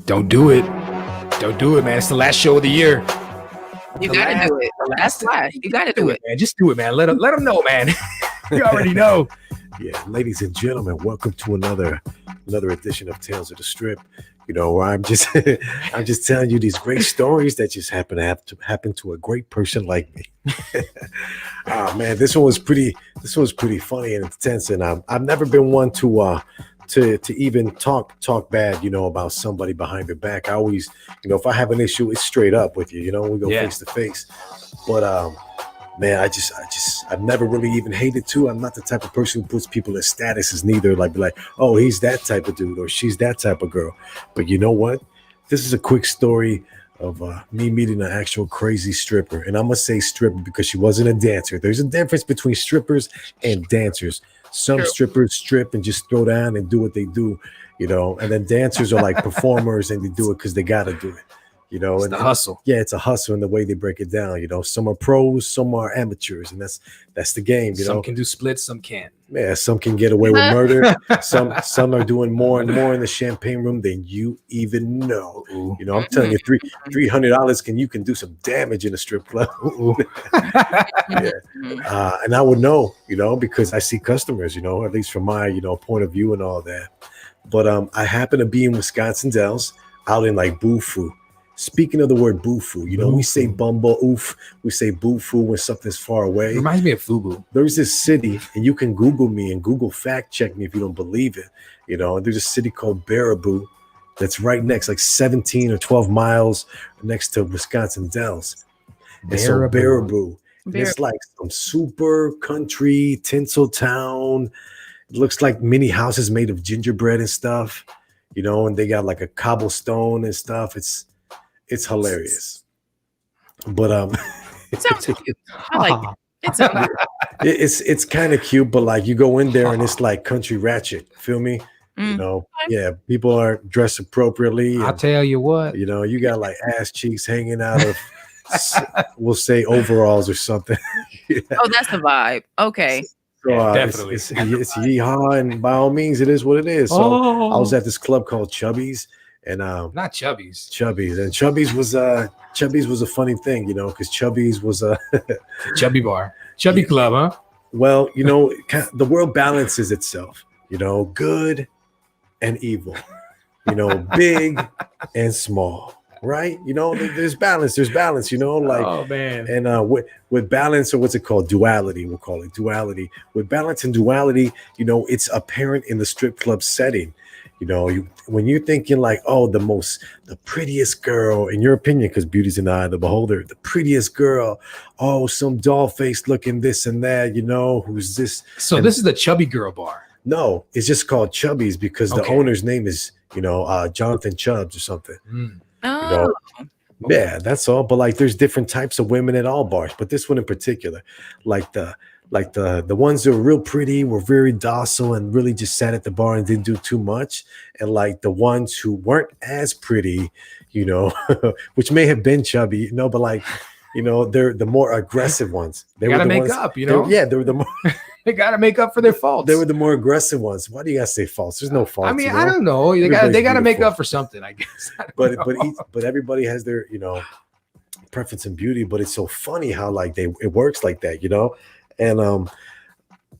Don't do it. Don't do it, man. It's the last show of the year. You gotta do it. That's why. You gotta do it, man. Just do it, man. Let them know, man. You already know. Yeah, ladies and gentlemen, welcome to another edition of Tales of the Strip. Where I'm just telling you these great stories that just happen to a great person like me. Oh man, this one was pretty funny and intense, and I've never been one to even talk bad, about somebody behind their back. I always, if I have an issue, it's straight up with you, we go face to face. But man, I've never really even hated to. I'm not the type of person who puts people in statuses neither. Be like, oh, he's that type of dude or she's that type of girl. But you know what? This is a quick story of me meeting an actual crazy stripper. And I'm going to say stripper because she wasn't a dancer. There's a difference between strippers and dancers. Some strippers strip and just throw down and do what they do, and then dancers are like performers and they do it because they got to do it. It's and the hustle. Yeah, it's a hustle in the way they break it down. Some are pros, some are amateurs, and that's the game. Some can do splits, some can't. Yeah, some can get away with murder. Some are doing more and more in the champagne room than you even know. I'm telling you, $300 you can do some damage in a strip club. Yeah, and I would know, because I see customers, at least from my point of view and all that. But I happen to be in Wisconsin Dells, out in like Bufu. Speaking of the word bufu, we say bumble oof, we say bufu when something's far away. It reminds me of Fubu. There's this city, and you can Google me and Google fact check me if you don't believe it. There's a city called Baraboo that's right next, like 17 or 12 miles next to Wisconsin Dells. And so Baraboo. It's like some super country Tinseltown. It looks like mini houses made of gingerbread and stuff, you know, and they got like a cobblestone and stuff. It's hilarious. But it sounds cute. I like it. It's kind of cute, but like you go in there and it's like country ratchet. Feel me? You know, yeah, people are dressed appropriately. I'll tell you what. You know, you got like ass cheeks hanging out of we'll say overalls or something. Yeah. Oh, that's the vibe. Okay. So, definitely. It's yeehaw, and by all means, it is what it is. So I was at this club called Chubby's, and not Chubby's. And Chubby's was a funny thing, you know, because Chubby's was a Chubby bar, Chubby club, huh? Well, you know, the world balances itself, you know, good and evil, you know, big and small. Right, you know, there's balance, you know, like, oh man, and with balance, or what's it called, duality, we'll call it duality. With balance and duality, you know, it's apparent in the strip club setting. You know, when you're thinking like, oh, the prettiest girl, in your opinion, because beauty's in the eye of the beholder, the prettiest girl, oh, some doll face looking this and that, you know, who's this? So this is the Chubby Girl bar. No, it's just called Chubby's because the owner's name is, you know, Jonathan Chubbs or something. You know, yeah, that's all. But like, there's different types of women at all bars, but this one in particular, like the ones that were real pretty, were very docile and really just sat at the bar and didn't do too much, and like the ones who weren't as pretty, you know, which may have been chubby, you know, but like, you know, they're the more aggressive ones. They gotta make up, you know. They were the more. They gotta make up for their faults. They were the more aggressive ones. Why do you guys say faults? There's no faults. I mean, you know? I don't know. They gotta make up for something, I guess. But everybody has their, you know, preference in beauty. But it's so funny how like it works like that, you know. And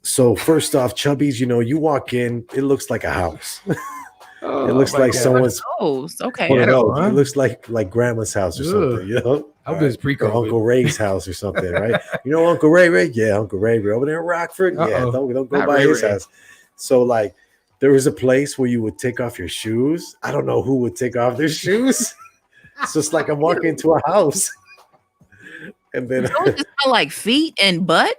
so first off, Chubby's, you know, you walk in, it looks like a house. It looks like someone's. Okay. It looks like grandma's house or something, you know. I hope it's pre-COVID. Or Uncle Ray's house or something, right? You know Uncle Ray? Yeah, Uncle Ray over there in Rockford. Yeah, don't go by his house. So like, there was a place where you would take off your shoes. I don't know who would take off their shoes. So it's like I'm walking into a house, and then don't it smell like feet and butt?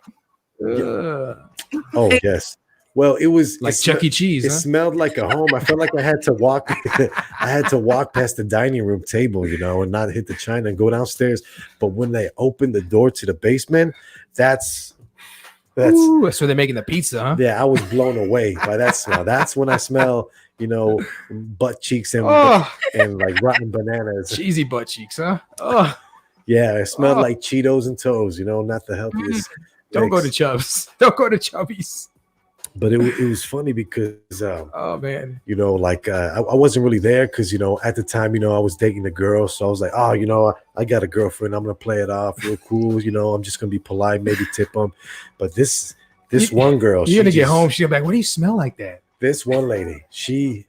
Oh yes. Well, it was like Chuck E. Cheese. It smelled like a home. I felt like I had to walk. I had to walk past the dining room table, you know, and not hit the china and go downstairs. But when they opened the door to the basement, that's Ooh, so they're making the pizza, huh? Yeah, I was blown away by that smell. That's when I smell, you know, butt cheeks and like rotten bananas. Cheesy butt cheeks, huh? Oh, yeah, it smelled like Cheetos and toes. You know, not the healthiest. Don't go to Chubb's. Don't go to Chubby's. But it was funny because, oh man, you know, like I wasn't really there because, you know, at the time, you know, I was dating a girl, so I was like, oh, you know, I got a girlfriend, I'm gonna play it off real cool, you know, I'm just gonna be polite, maybe tip them. But this one girl, you're gonna get home, she'll be like, what do you smell like that? This one lady, she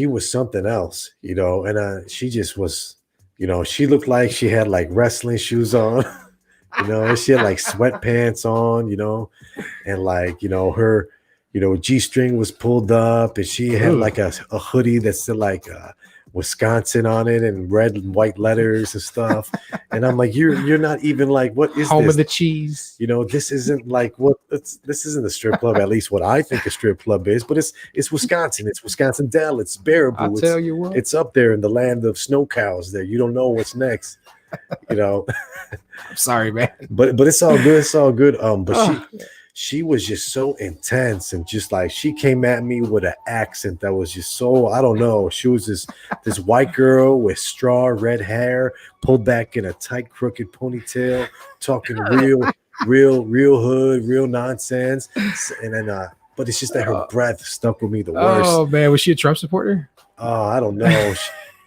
was something else, you know, and she just was, you know, she looked like she had like wrestling shoes on. You know, and she had like sweatpants on, you know, and like, you know, her, you know, G-string was pulled up, and she had like a hoodie that's still like Wisconsin on it and red and white letters and stuff. And I'm like, you're not even like, what is home this? of the cheese? You know, this isn't like this isn't a strip club, at least what I think a strip club is, but it's Wisconsin, it's Wisconsin Dell, it's Baraboo. I'll tell you what, it's up there in the land of snow cows there. You don't know what's next. You know, I'm sorry, man, but it's all good. It's all good. But she was just so intense, and just like she came at me with an accent that was just so, I don't know. She was this white girl with straw red hair pulled back in a tight crooked ponytail, talking real hood, real nonsense, and then but it's just that her breath stuck with me the worst. Oh man, was she a Trump supporter? Oh, I don't know.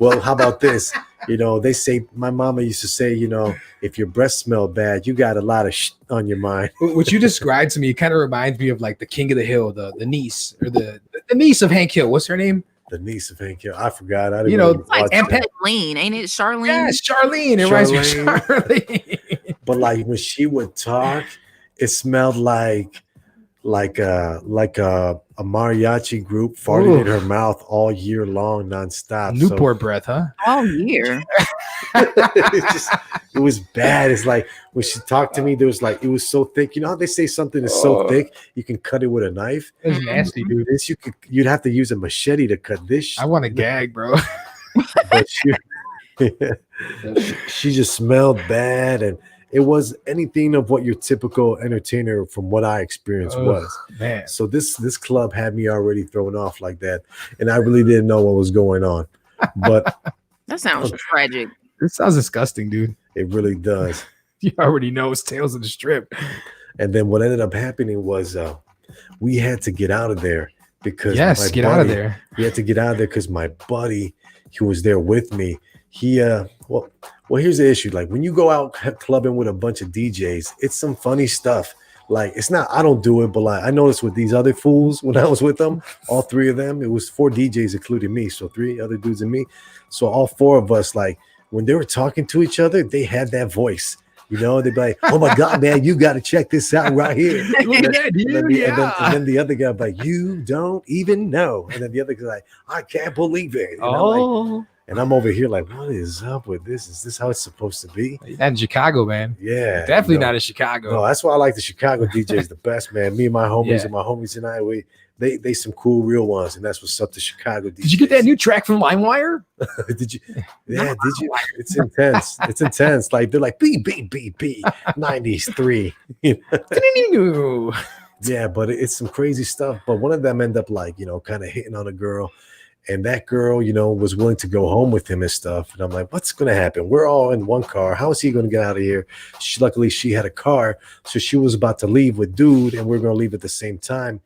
Well, how about this? You know, they say, my mama used to say, you know, if your breath smell bad, you got a lot of on your mind. What you described to me, it kind of reminds me of like the King of the Hill, the niece, or the niece of Hank Hill. What's her name? The niece of Hank Hill. I forgot. I didn't, you know, like Charlene, ain't it? Charlene. Yeah, it's Charlene. It reminds me of Charlene. But like when she would talk, it smelled like a mariachi group farted in her mouth all year long, nonstop. Newport breath, huh? All year. It was bad. It's like when she talked to me, there was like, it was so thick. You know how they say something is so thick you can cut it with a knife? It's nasty, dude. This you'd have to use a machete to cut this. I want to gag, bro. But she just smelled bad, and it was anything of what your typical entertainer from what I experienced was. Man. So this club had me already thrown off like that, and I really didn't know what was going on. But that sounds tragic. This sounds disgusting, dude. It really does. You already know it's Tales of the Strip. And then what ended up happening was we had to get out of there because out of there. We had to get out of there because my buddy, he was there with me. He well, here's the issue. Like when you go out clubbing with a bunch of DJs, it's some funny stuff. Like it's not, I don't do it, but like I noticed with these other fools when I was with them, all three of them, it was 4 DJs including me, so 3 other dudes and me. So all 4 of us, like when they were talking to each other, they had that voice. You know, they'd be like, "Oh my God, man, you got to check this out right here." And then the other guy would be like, "You don't even know." And then the other guy like, "I can't believe it." And I'm over here like, "What is up with this? Is this how it's supposed to be?" Not in Chicago, man. Yeah, definitely not in Chicago. No, that's why I like the Chicago DJs the best, man. Me and my homies and my homies and I, they some cool real ones, and that's what's up to Chicago DJs. Did you get that new track from LimeWire? Did you? Yeah, did you? It's intense. It's intense. Like they're like B 93. Yeah, but it's some crazy stuff. But one of them ended up like, you know, kind of hitting on a girl. And that girl, you know, was willing to go home with him and stuff. And I'm like, what's going to happen? We're all in one car. How is he going to get out of here? Luckily, she had a car. So she was about to leave with dude, and we're going to leave at the same time.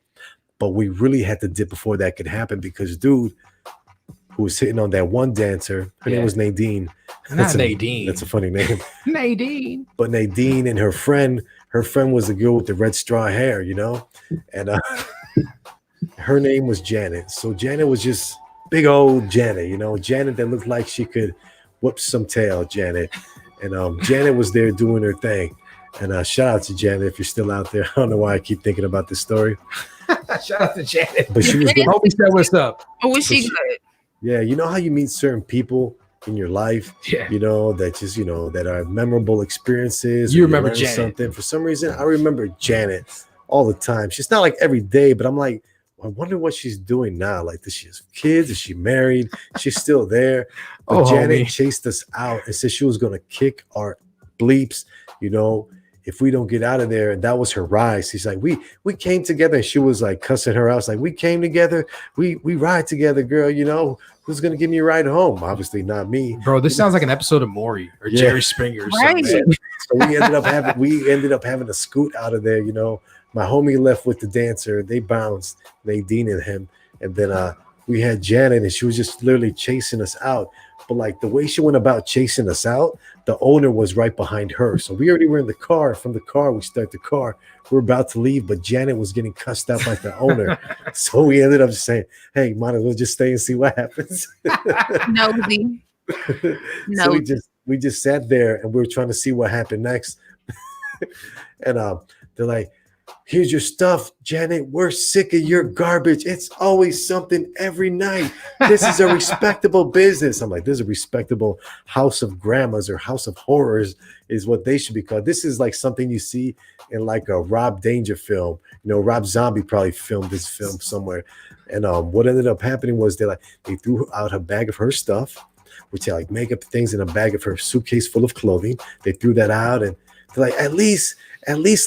But we really had to dip before that could happen because dude who was hitting on that one dancer, her name was Nadine. Nadine. That's a funny name. Nadine. But Nadine and her friend was the girl with the red straw hair, you know? And her name was Janet. So Janet was just big old Janet, you know, Janet that looked like she could whoop some tail, Janet. And Janet was there doing her thing. And shout out to Janet if you're still out there. I don't know why I keep thinking about this story. Shout out to Janet. But she was good. Hope said what's up. Oh, was she good? Yeah, you know how you meet certain people in your life, you know, that just, you know, that are memorable experiences. You remember Janet. Something. For some reason, I remember Janet all the time. She's not like every day, but I'm like, I wonder what she's doing now. Like, does she have kids? Is she married? She's still there. But Janet chased us out and said she was going to kick our bleeps, you know, if we don't get out of there. And that was her rise. She's like, we came together, and she was like cussing her out. Like, we came together. We ride together, girl. You know, who's going to give me a ride home? Obviously not me. Bro, this sounds like an episode of Maury or Jerry Springer or something. So we ended up having to scoot out of there, you know. My homie left with the dancer. They bounced, Nadine and him. And then we had Janet, and she was just literally chasing us out. But like the way she went about chasing us out, the owner was right behind her. So we already were in the car. From the car, we start the car. We're about to leave, but Janet was getting cussed out by the owner. So we ended up just saying, hey, might as well just stay and see what happens. Nosy. So we just sat there, and we were trying to see what happened next. And they're like, here's your stuff, Janet. We're sick of your garbage. It's always something every night. This is a respectable business. I'm like, this is a respectable house of grandmas or house of horrors is what they should be called. This is like something you see in like a Rob Danger film. You know, Rob Zombie probably filmed this film somewhere. And what ended up happening was they threw out a bag of her stuff, which had like makeup things in a bag of her suitcase full of clothing. They threw that out, and they're like, at least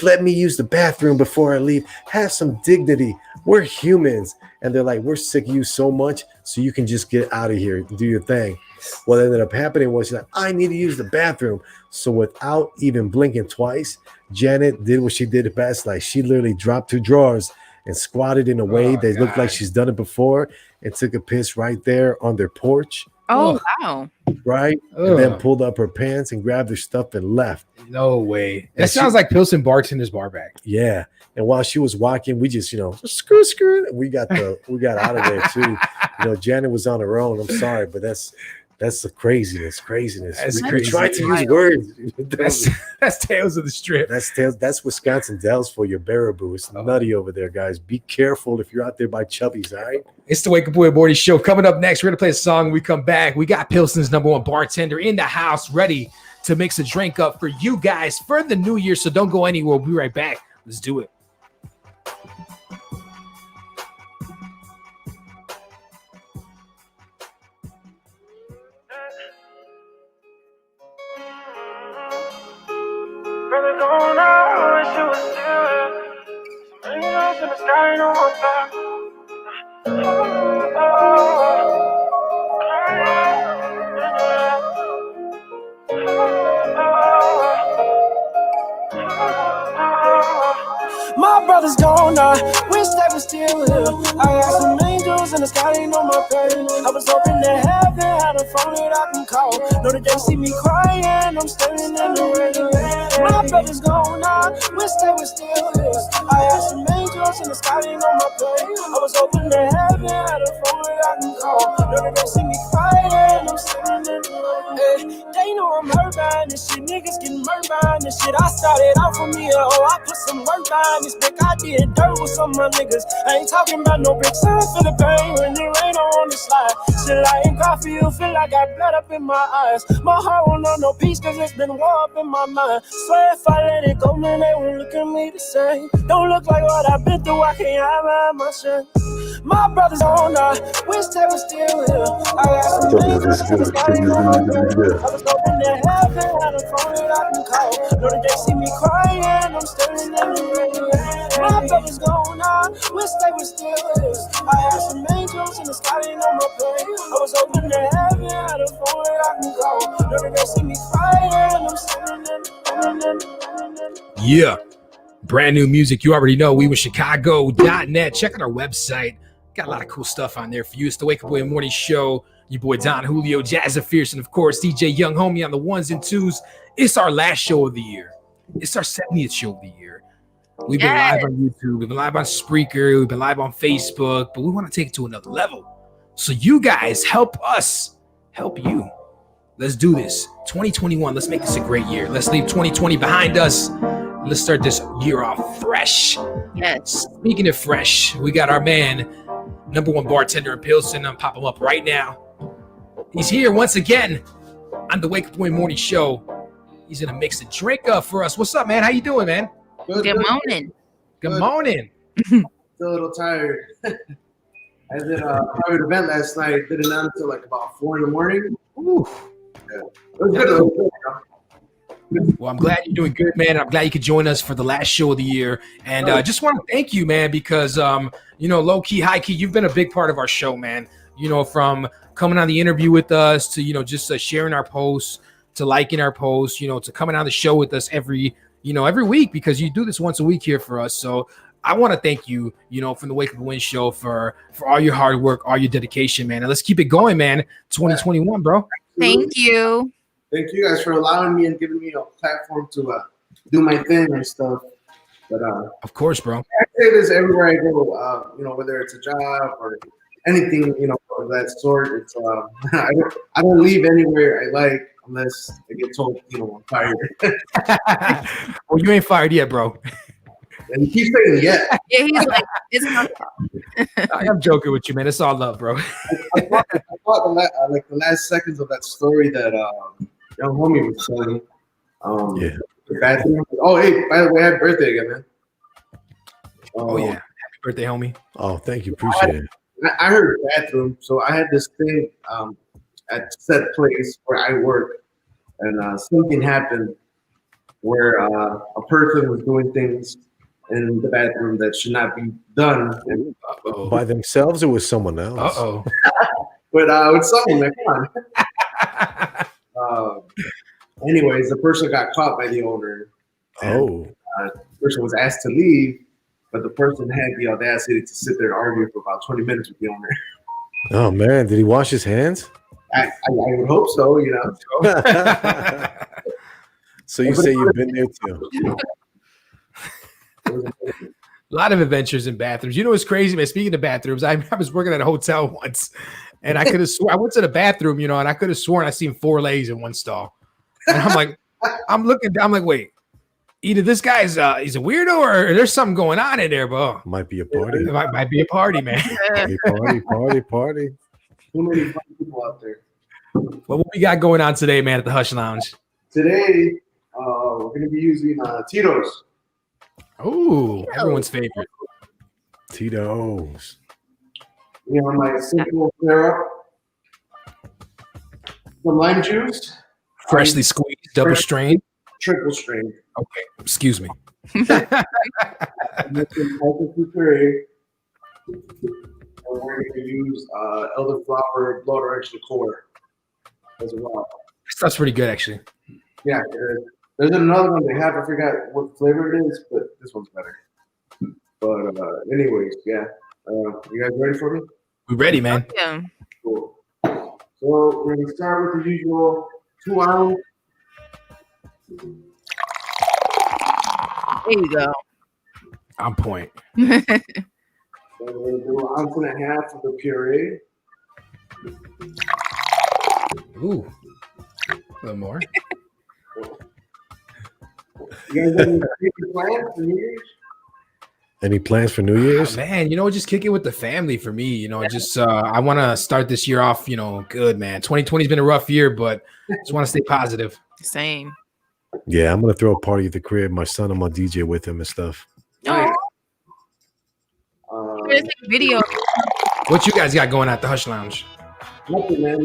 let me use the bathroom before I leave. Have some dignity. We're humans. And they're like, we're sick of you so much, so you can just get out of here and do your thing. What ended up happening was she's like, I need to use the bathroom. So without even blinking twice, Janet did what she did best. Like she literally dropped her drawers and squatted in a way that looked like she's done it before and took a piss right there on their porch. Oh, wow. Right? And then pulled up her pants and grabbed her stuff and left. No way. That sounds like Pilsen Bartender's bar back. Yeah. And while she was walking, we just, you know, screw. We got out of there too. You know, Janet was on her own. I'm sorry, but that's That's the craziness. That's We crazy. try to use words. That's Tales of the Strip. That's Wisconsin Dells for your Baraboo. It's nutty over there, guys. Be careful if you're out there by Chubby's, all right? It's the Wake Up Boy Morning Show. Coming up next, we're going to play a song. When we come back, we got Pilsen's #1 bartender in the house ready to mix a drink up for you guys for the new year. So don't go anywhere. We'll be right back. Let's do it. Brother going out, I wish it was still here. Some angels in the sky, no one back. My brother's gone now, wish they were still here. I got some angels in the sky, they know my pain. I was hoping that heaven had a phone that I can call. Know that they see me crying, I'm standing in the rain. My brother's gone now, wish they were still here. I got some angels in the sky, they know my pain. I was hoping that heaven had a phone that I can call. Know that they see me crying, I'm standing in the rain. They know I'm hurt by this shit, niggas getting murdered by this shit. I started out for me, I put some work behind this bitch. I did dirt with some of my niggas. I ain't talking about no bricks, I feel the pain when it rain on the slide. Shit, I ain't cry for you, feel like I got blood up in my eyes. My heart won't know no peace, cause it's been war up in my mind. Swear if I let it go, man, they won't look at me the same. Don't look like what I've been through, I can't hide my strength. My brother's on now, wish they were still here. I got some niggas in the sky, they know my pain. I was hoping that heaven had a phone that I can call. Know that they see me crying, I'm standing in the rain. My brother's gone now, wish they were still here. I got some angels in the sky, they know my pain. I was hoping that heaven had a phone that I can call. Know that they see me crying, I'm standing in the rain. Yeah. Brand new music. You already know. WeWithChicago.net. Check out our website. Got a lot of cool stuff on there for you. It's the Wake Up Boy Morning Show. Your boy Don Julio, Jazza Fierce, and of course DJ Young Homie on the ones and twos. It's our last show of the year. It's our 70th show of the year. We've been live on YouTube. We've been live on Spreaker. We've been live on Facebook. But we want to take it to another level. So you guys help us help you. Let's do this. 2021. Let's make this a great year. Let's leave 2020 behind us. Let's start this year off fresh. Yes. Speaking of fresh, we got our man, #1 bartender in Pilsen. I'm popping him up right now. He's here once again on the Wake Up Boy Morning Show. He's gonna mix a drink up for us. What's up, man? How you doing, man? Good morning. Good morning. Still a little tired. I did a private event last night. Did it until like about 4 in the morning. Ooh. Yeah. It was good. It was good. Well, I'm glad you're doing good, man. I'm glad you could join us for the last show of the year. And just want to thank you, man, because, low key, high key, you've been a big part of our show, man. From coming on the interview with us to, just sharing our posts, to liking our posts, to coming on the show with us every week, because you do this once a week here for us. So I want to thank you, from the Wake Up and Win show for all your hard work, all your dedication, man. And let's keep it going, man. 2021, bro. Thank you. Thank you guys for allowing me and giving me a platform to do my thing and stuff. But of course, bro. I say this everywhere I go. Whether it's a job or anything, of that sort. It's I don't leave anywhere I like unless I get told, I'm fired. Well, you ain't fired yet, bro. And he keeps saying yeah. Yeah, he's like, it's not. I'm joking with you, man. It's all love, bro. I thought the last seconds of that story that young homie was telling. Yeah. The bathroom. Oh, hey, by the way, happy birthday again, man. Oh yeah, happy birthday, homie. Oh, thank you. Appreciate it. I heard bathroom, so I had this thing at set place where I work, and something happened where a person was doing things in the bathroom that should not be done. And, by themselves or with someone else? But with someone, like, come on. Anyways, the person got caught by the owner. And, the person was asked to leave, but the person had the audacity to sit there and argue for about 20 minutes with the owner. Oh, man. Did he wash his hands? I would hope so, So you say you've been there too? A lot of adventures in bathrooms. It's crazy, man. Speaking of bathrooms, I was working at a hotel once, And I could have I went to the bathroom, and I could have sworn I seen 4 legs in one stall. And I'm like, I'm looking down, I'm like, wait, either this guy's he's a weirdo or there's something going on in there, bro. Might be a party. It might be a party, man. Party. Too many fun people out there. Well, what we got going on today, man, at the Hush Lounge? Today, we're going to be using Tito's. Oh, everyone's favorite. Tito's. My simple syrup, some lime juice, freshly squeezed, double strained, triple strained. Okay, excuse me. And then some healthy puree. And we're going to use elderflower blood orange liqueur as well. That's pretty good, actually. Yeah, there's another one they have. I forgot what flavor it is, but this one's better. But anyways, yeah. You guys ready for me? We ready, man. Yeah. Cool. So we're going to start with the usual 2 ounce. There you go. On point. And we're going to do 1.5 ounces of the puree. Ooh. A little more. You guys have any plans for New Year's? Any plans for New Year's? Man, just kick it with the family for me. Just I want to start this year off, good, man. 2020's been a rough year, but just want to stay positive. Same. Yeah, I'm gonna throw a party at the crib. My son, I'm gonna DJ with him and stuff. Oh. Video. What you guys got going at the Hush Lounge? Nothing, man.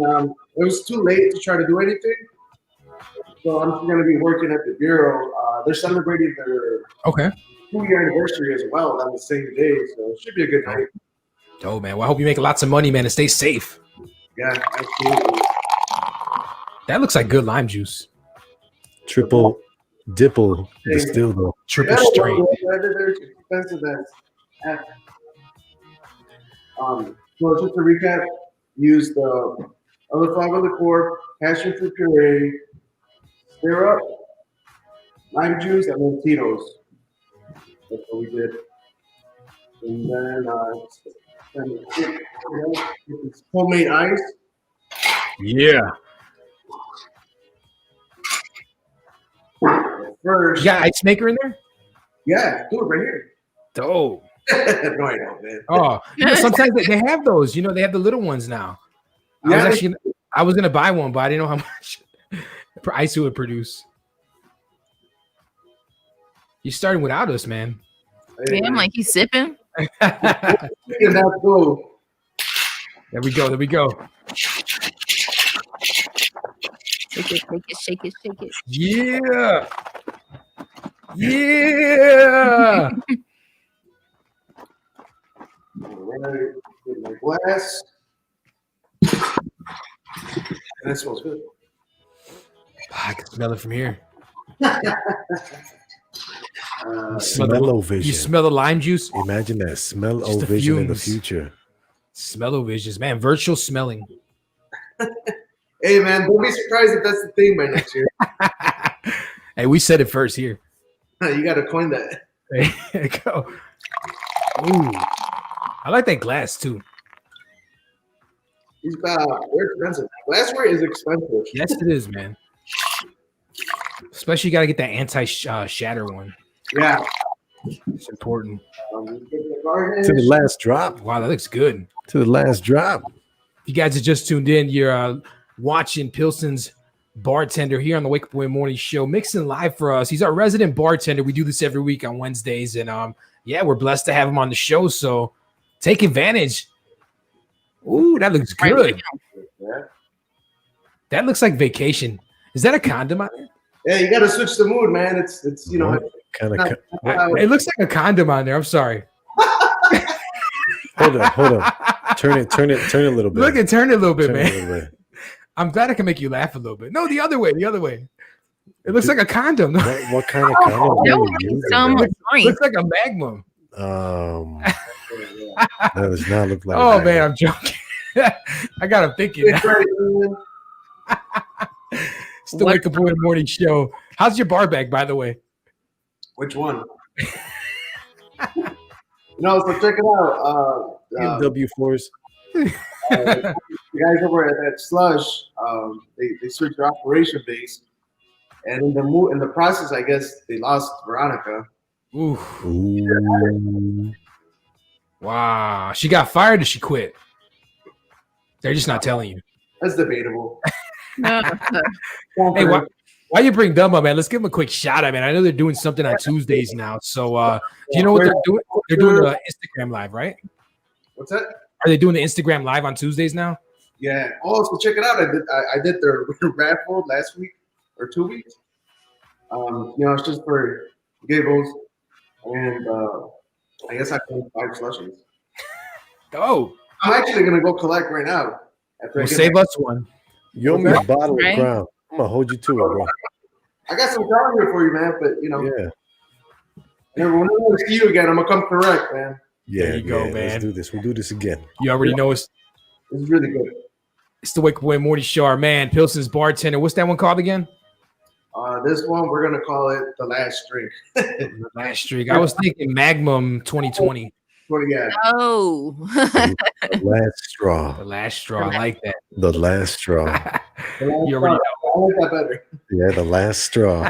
It was too late to try to do anything. So I'm just going to be working at the Bureau. They're celebrating their 2-year anniversary as well on the same day. So it should be a good night. Oh, man. Well, I hope you make lots of money, man, and stay safe. Yeah, absolutely. That looks like good lime juice. Triple dipple distilled though. Triple strain. They're expensive as so just to recap, use the elderflower liqueur, passion fruit puree, syrup, lime juice, and then Tito's. That's what we did. And then homemade ice. Yeah. First, you got ice maker in there? Yeah, do it right here. Dope. No, I don't, man. Oh, sometimes they have those. They have the little ones now. Yeah, I was gonna buy one, but I didn't know how much ice it would produce. You starting without us, man. Yeah, I'm like he's sipping. There we go. There we go. Shake it, shake it, shake it, shake it. Yeah. Yeah. Right, get my glass. And that smells good. I can smell it from here. Smell-o-vision. You smell the lime juice? Imagine that. Smell-o-vision in the future. Smell-o-vision, man. Virtual smelling. Hey, man, don't be surprised if that's the thing by next year. Hey, we said it first here. You got to coin that. There you go. Ooh. I like that glass, too. They're expensive. Glassware is expensive. Yes, it is, man. Especially you got to get that anti-shatter one. Yeah. It's important. To the last drop. Wow, that looks good. To the last drop. If you guys have just tuned in, you're watching Pilsen's bartender here on the Wake Up Win Morning Show, mixing live for us. He's our resident bartender. We do this every week on Wednesdays. And yeah, we're blessed to have him on the show. So take advantage. Ooh, that looks good. That looks like vacation. Is that a condom on there? Yeah, you got to switch the mood, man. It's it looks like a condom on there. I'm sorry. Hold on. Turn it a little bit. Look, turn it a little bit, man. I'm glad I can make you laugh a little bit. No, the other way. It looks like a condom. What kind of condom? Looks like a Magnum. That does not look like. Oh man, I'm joking. I got him thinking. It's the Wake Up Win Morning Show. How's your bar bag, by the way? Which one? So check it out. W4s. The guys over at Slush, they switched their operation base, and in the process, I guess they lost Veronica. Ooh. Wow. She got fired or she quit? They're just not telling you. That's debatable. Hey, why you bring them up, man? Let's give them a quick shout out, man. I know they're doing something on Tuesdays now. So do you know what they're doing? They're doing the Instagram live, right? What's that? Are they doing the Instagram live on Tuesdays now? Yeah. Oh, so check it out. I did their raffle last week or 2 weeks. It's just for giggles, and I guess I can 5 slushies. Oh, I'm actually gonna go collect right now. Well, save us one. You owe me a bottle of Crown. I'm gonna hold you to it, bro. I got some Crown here for you, man. But yeah. And when I see you again, I'm gonna come correct, man. Yeah, there you go, man. Let's do this. We'll do this again. You already know it's really good. It's the Wake Up With Morty Show. Our man, Pilson's Bartender. What's that one called again? This one we're gonna call it the last drink. The last drink. I was thinking Magnum 2020. Yeah. Oh. The last straw. The last straw. I like that. The last straw. You already know. I like that better. Yeah, the last straw.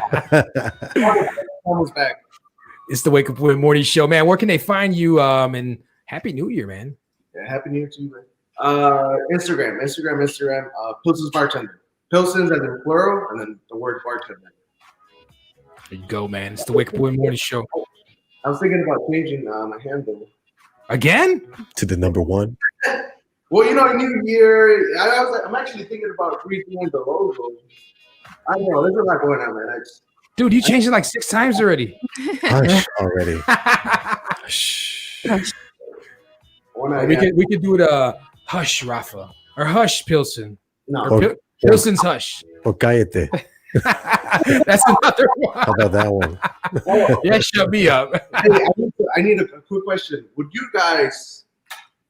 Almost back. It's the Wake Up With Morty Show, man. Where can they find you? And Happy New Year, man. Yeah, Happy New Year to you, man. Instagram. Pilson's Bartender. Pilson's as in plural, and then the word bartender. There you go, man. It's the Wake Up With Morty Show. I was thinking about changing my handle. Again? To the number 1. Well, New Year. I'm actually thinking about redoing the logo. I know there's a lot going on, man. Dude, you changed it like 6 times already. Hush already. Shh. We could do it. Hush, Rafa, or Hush, Pilson. No, or Pilson's Hush. Or cállate. That's another one. How about that one? Yeah, shut me up. Hey, I need a quick question. Would you guys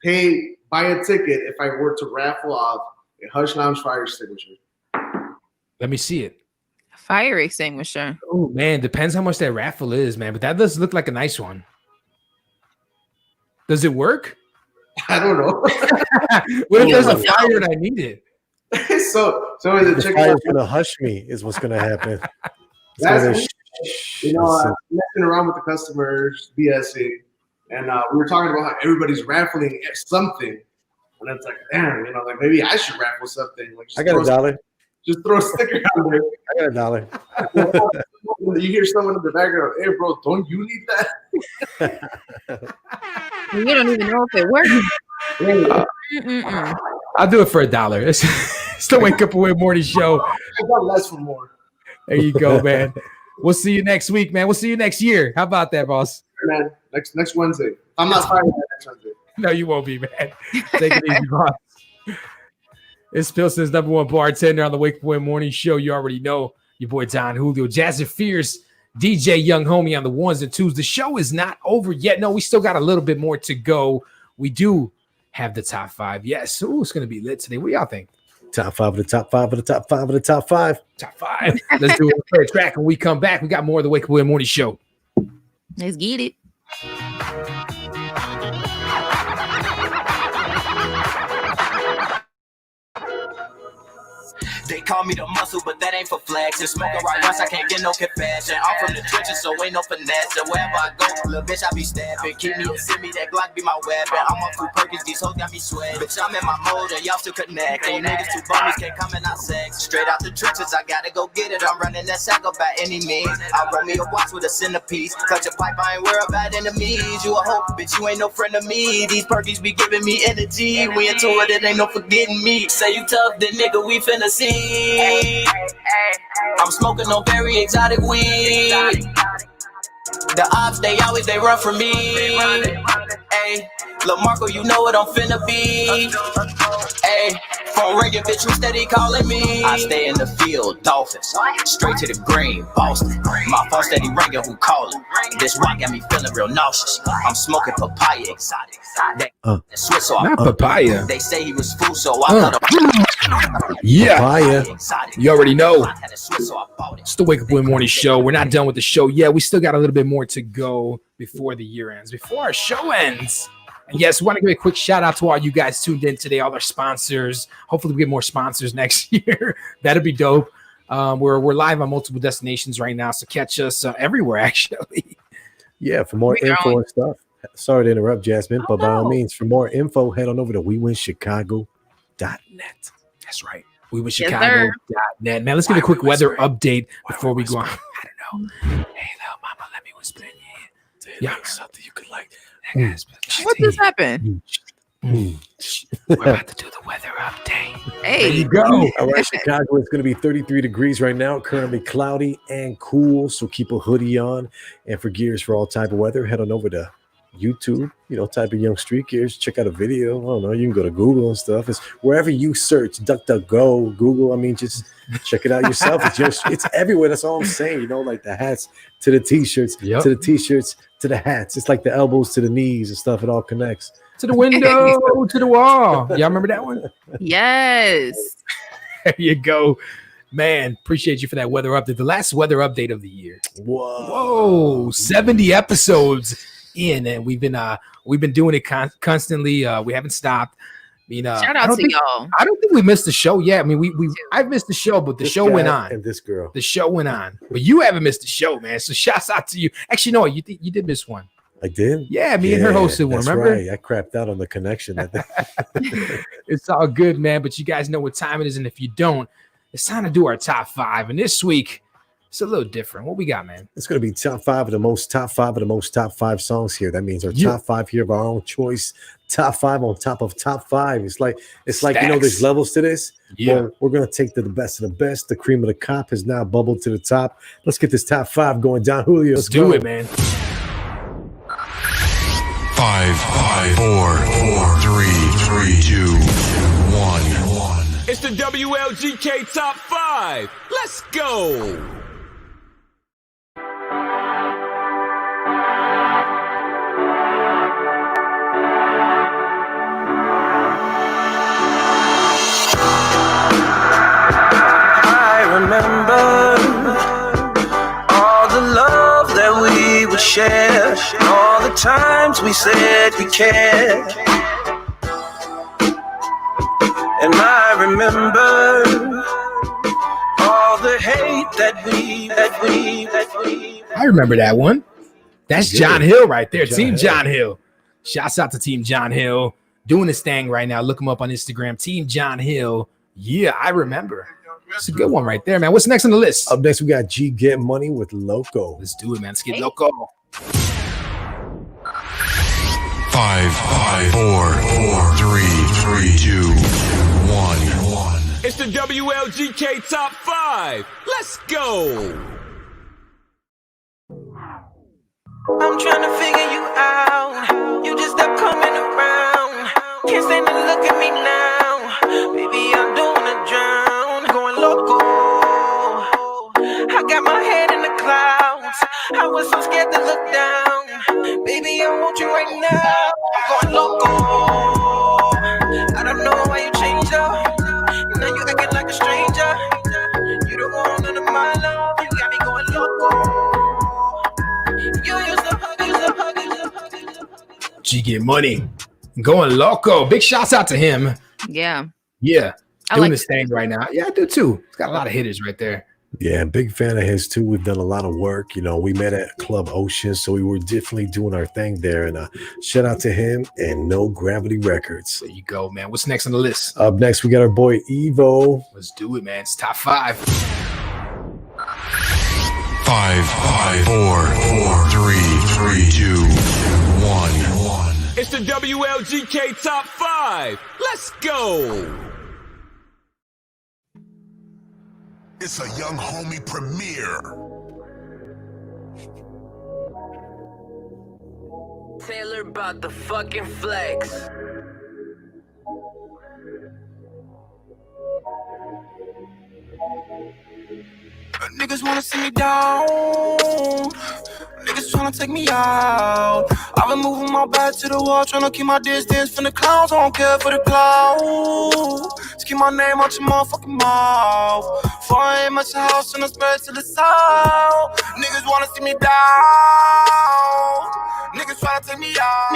buy a ticket if I were to raffle off a Hush Lounge fire extinguisher? Let me see it. Fire extinguisher. Oh man, depends how much that raffle is, man. But that does look like a nice one. Does it work? I don't know. What if there's a fire and I need it? so is it the fire's gonna hush me? Is what's gonna happen? Messing around with the customers, BSing, and we were talking about how everybody's raffling something, and it's like, damn, like maybe I should raffle something. Like, I got $1. Just throw a sticker on there. I got $1. You hear someone in the background, hey, bro, don't you need that? You don't even know if it works. I'll do it for $1. It's the Wake Up With Morty Show. I got less for more. There you go, man. We'll see you next week, man. We'll see you next year. How about that, boss? Man, next Wednesday. I'm not firing that next Wednesday. No, you won't be, man. Take it easy, boss. It's Pilson's number 1 bartender on the Wake Up With Morning Show. You already know your boy Don Julio, Jazzy Fierce, DJ Young Homie on the 1s and 2s. The show is not over yet. No, we still got a little bit more to go. We do have the top 5. Yes. Ooh, it's going to be lit today. What do y'all think? Top 5 of the top 5 of the top 5 of the top 5. Top 5. Let's do a third track. When we come back, we got more of the Wake Up With Morning Show. Let's get it. They call me the muscle, but that ain't for flags. And smoking right once, I can't get no confession. I'm from the trenches, so ain't no finesse. And wherever I go, little bitch, I be stabbing. Keep me and send me that Glock be my weapon. I'm on 2 Perkins, these hoes got me sweating. Bitch, I'm in my mode, and y'all still connect. And you niggas 2 bummies can't come in our sex. Straight out the trenches, I gotta go get it. I'm running that sack up by any means. I run me a watch with a centerpiece. Cut your pipe, I ain't worried about enemies. You a hoe, bitch, you ain't no friend of me. These Perkins be giving me energy. We into it ain't no forgetting me. Say you tough, then nigga, we finna see. I'm smoking on very exotic weed. The ops, they run from me. Hey, Lil' Marco, you know what I'm finna be. Hey, phone ringing, bitch, you steady calling me. I stay in the field, Dolphins, straight to the green, Boston. My phone steady ringing, who calling? This rock got me feeling real nauseous. I'm smoking papaya exotic. Swiss, so not papaya. They say he was fool, so I thought yeah. Papaya. You already know. It's the Wake Up With Morning Show. We're not done with the show yet. We still got a little bit more to go before the year ends. Before our show ends, And yes, we want to give a quick shout out to all you guys tuned in today, all our sponsors. Hopefully we get more sponsors next year. That'd be dope. We're live on multiple destinations right now, so catch us everywhere, actually. Yeah, for more info and stuff. Sorry to interrupt, Jasmine, but by all means, for more info, head on over to WeWinChicago.net. That's right. WeWinChicago.net. Man, let's give a quick weather update before we go on. I don't know. Hey, little mama, let me whisper in your ear. Yeah, something you could like. What just happened? We're about to do the weather update. Hey, there you go. All right, Chicago, it's going to be 33 degrees right now, currently cloudy and cool, so keep a hoodie on. And for gears for all type of weather, head on over to YouTube, type of Young Street Gears, check out a video. I don't know, you can go to Google and stuff. It's wherever you search, DuckDuckGo, Google. I mean, just check it out yourself. It's everywhere. That's all I'm saying. Like the hats to the t-shirts, to the t-shirts to the hats. It's like the elbows to the knees and stuff. It all connects. To the window, to the wall. Y'all remember that one? Yes. There you go. Man, appreciate you for that weather update. The last weather update of the year. Whoa, 70 episodes in, and we've been doing it constantly. We haven't stopped. Shout out to y'all. I don't think we missed the show yet. I mean, I've missed the show, but the show went on. And this girl. The show went on. But you haven't missed the show, man. So shouts out to you. Actually, no, you did miss one. I did? Yeah, me and her hosted one, remember? Right. I crapped out on the connection. It's all good, man. But you guys know what time it is. And if you don't, it's time to do our top 5. And this week, it's a little different. What we got, man? It's going to be top 5 of the most top 5 songs here. That means our top 5 here of our own choice. Top 5 on top of top 5. It's like there's levels to this. Yeah. Well, we're going to take the best of the best. The cream of the crop has now bubbled to the top. Let's get this top 5 going down, Julio. Let's do it, man. 5, 4, 3, 2, 1. It's the WLGK Top 5. Let's go. I remember all the love that we would share, all the times we said we cared. And I remember all the hate that we. I remember that one. That's John Hill right there. Team John Hill. Shouts out to Team John Hill. Doing this thing right now. Look him up on Instagram. Team John Hill. Yeah, I remember. It's a good one right there, man. What's next on the list? Up next, we got G Get Money with Loco. Let's do it, man. Let's get Loco. 5, 4, 3, 2, 1. It's the WLGK Top 5. Let's go. I'm trying to figure you out. You just stop coming around. Can't stand to look at me now. Baby, I'm doing a drown. Going loco. I got my head in the clouds. I was so scared to look down. Baby, I want you right now. I'm going loco. I don't know why you changed up. Now you acting like a stranger. You don't want none of my love. You got me going loco. G Get Money. Going Loco. Big shouts out to him. Yeah. Yeah. Doing this thing right now. Yeah, I do too. It's got a lot of hitters right there. Yeah, big fan of his too. We've done a lot of work. We met at Club Ocean, so we were definitely doing our thing there. And shout out to him and No Gravity Records. There you go, man. What's next on the list? Up next, we got our boy Evo. Let's do it, man. It's top 5. 5, 4, 3, 2, 1. It's the WLGK Top 5. Let's go. It's a Young Homie premiere. Taylor about the fucking flex. Niggas wanna see me down. Niggas tryna take me out. I've been moving my back to the wall, tryna keep my distance from the clowns. I don't care for the cloud. Just keep my name out your motherfucking mouth. Before I aim at your house and I spread to the south. Niggas wanna see me down. Niggas tryna take me out.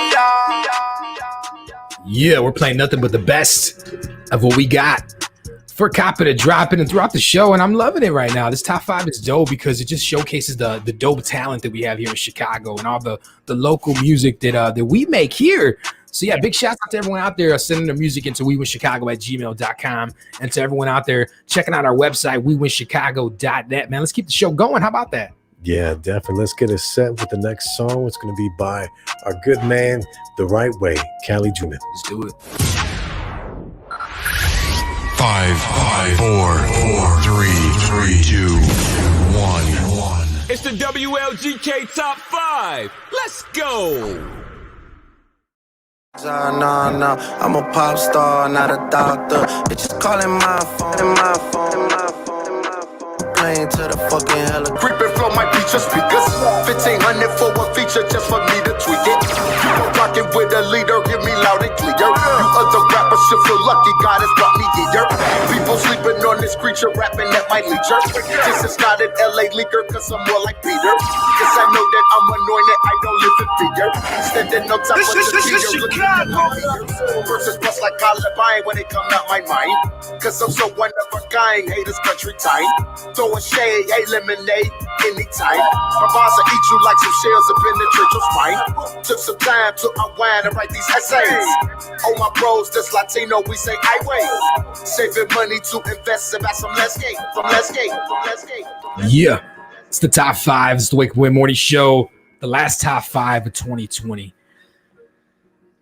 Yeah, we're playing nothing but the best of what we got for Cop It or Drop It and throughout the show, and I'm loving it right now. This top 5 is dope because it just showcases the dope talent that we have here in Chicago and all the local music that we make here. So yeah, big shout out to everyone out there sending their music into wewinchicago@gmail.com, and to everyone out there checking out our website, wewinchicago.net. Man, let's keep the show going. How about that? Yeah, definitely. Let's get it set with the next song. It's going to be by our good man, The Right Way, Cali Jr. Let's do it. 5, 4, 3, 2, 1. It's the WLGK Top 5. Let's go. Nah, I'm a pop star, not a doctor. Bitches calling my phone. Playing to the fucking hell. Creeping flow might be just speakers. 1500 for a feature just for me to tweak it. You rocking with a leader, hear me loud and clear. You other rappers should feel lucky, God has brought me here. People sleeping on this creature, rapping at my leisure. This is not an LA leaker, cause I'm more like Peter. Cause I know that I'm anointed, I don't live in fear. Standing on top of the Chicago. Versus bust like Columbine when it come out my mind. Cause I'm so one of a kind, haters country time. Throwing shade, hey lemonade, anytime. My boss will eat you like some shells and penetrate your spine. Took some time to unwind and write these essays. Oh my bros, this Latino, we say I wait. Saving money to invest and buy some less game. Yeah, it's the top 5. It's the Wake Up Win Morning Show. The last top 5 of 2020.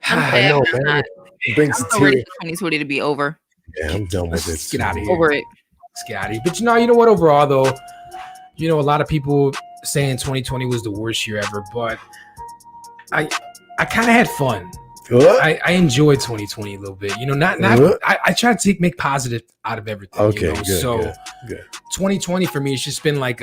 I know, man. It brings I'm so ready for 2020 to be over. Yeah, I'm done with it. Get out of here. Over it. Scotty. But you know what? Overall, though, a lot of people saying 2020 was the worst year ever, but I kind of had fun. I enjoyed 2020 a little bit. I try to make positive out of everything. Okay, good. 2020 for me, it's just been like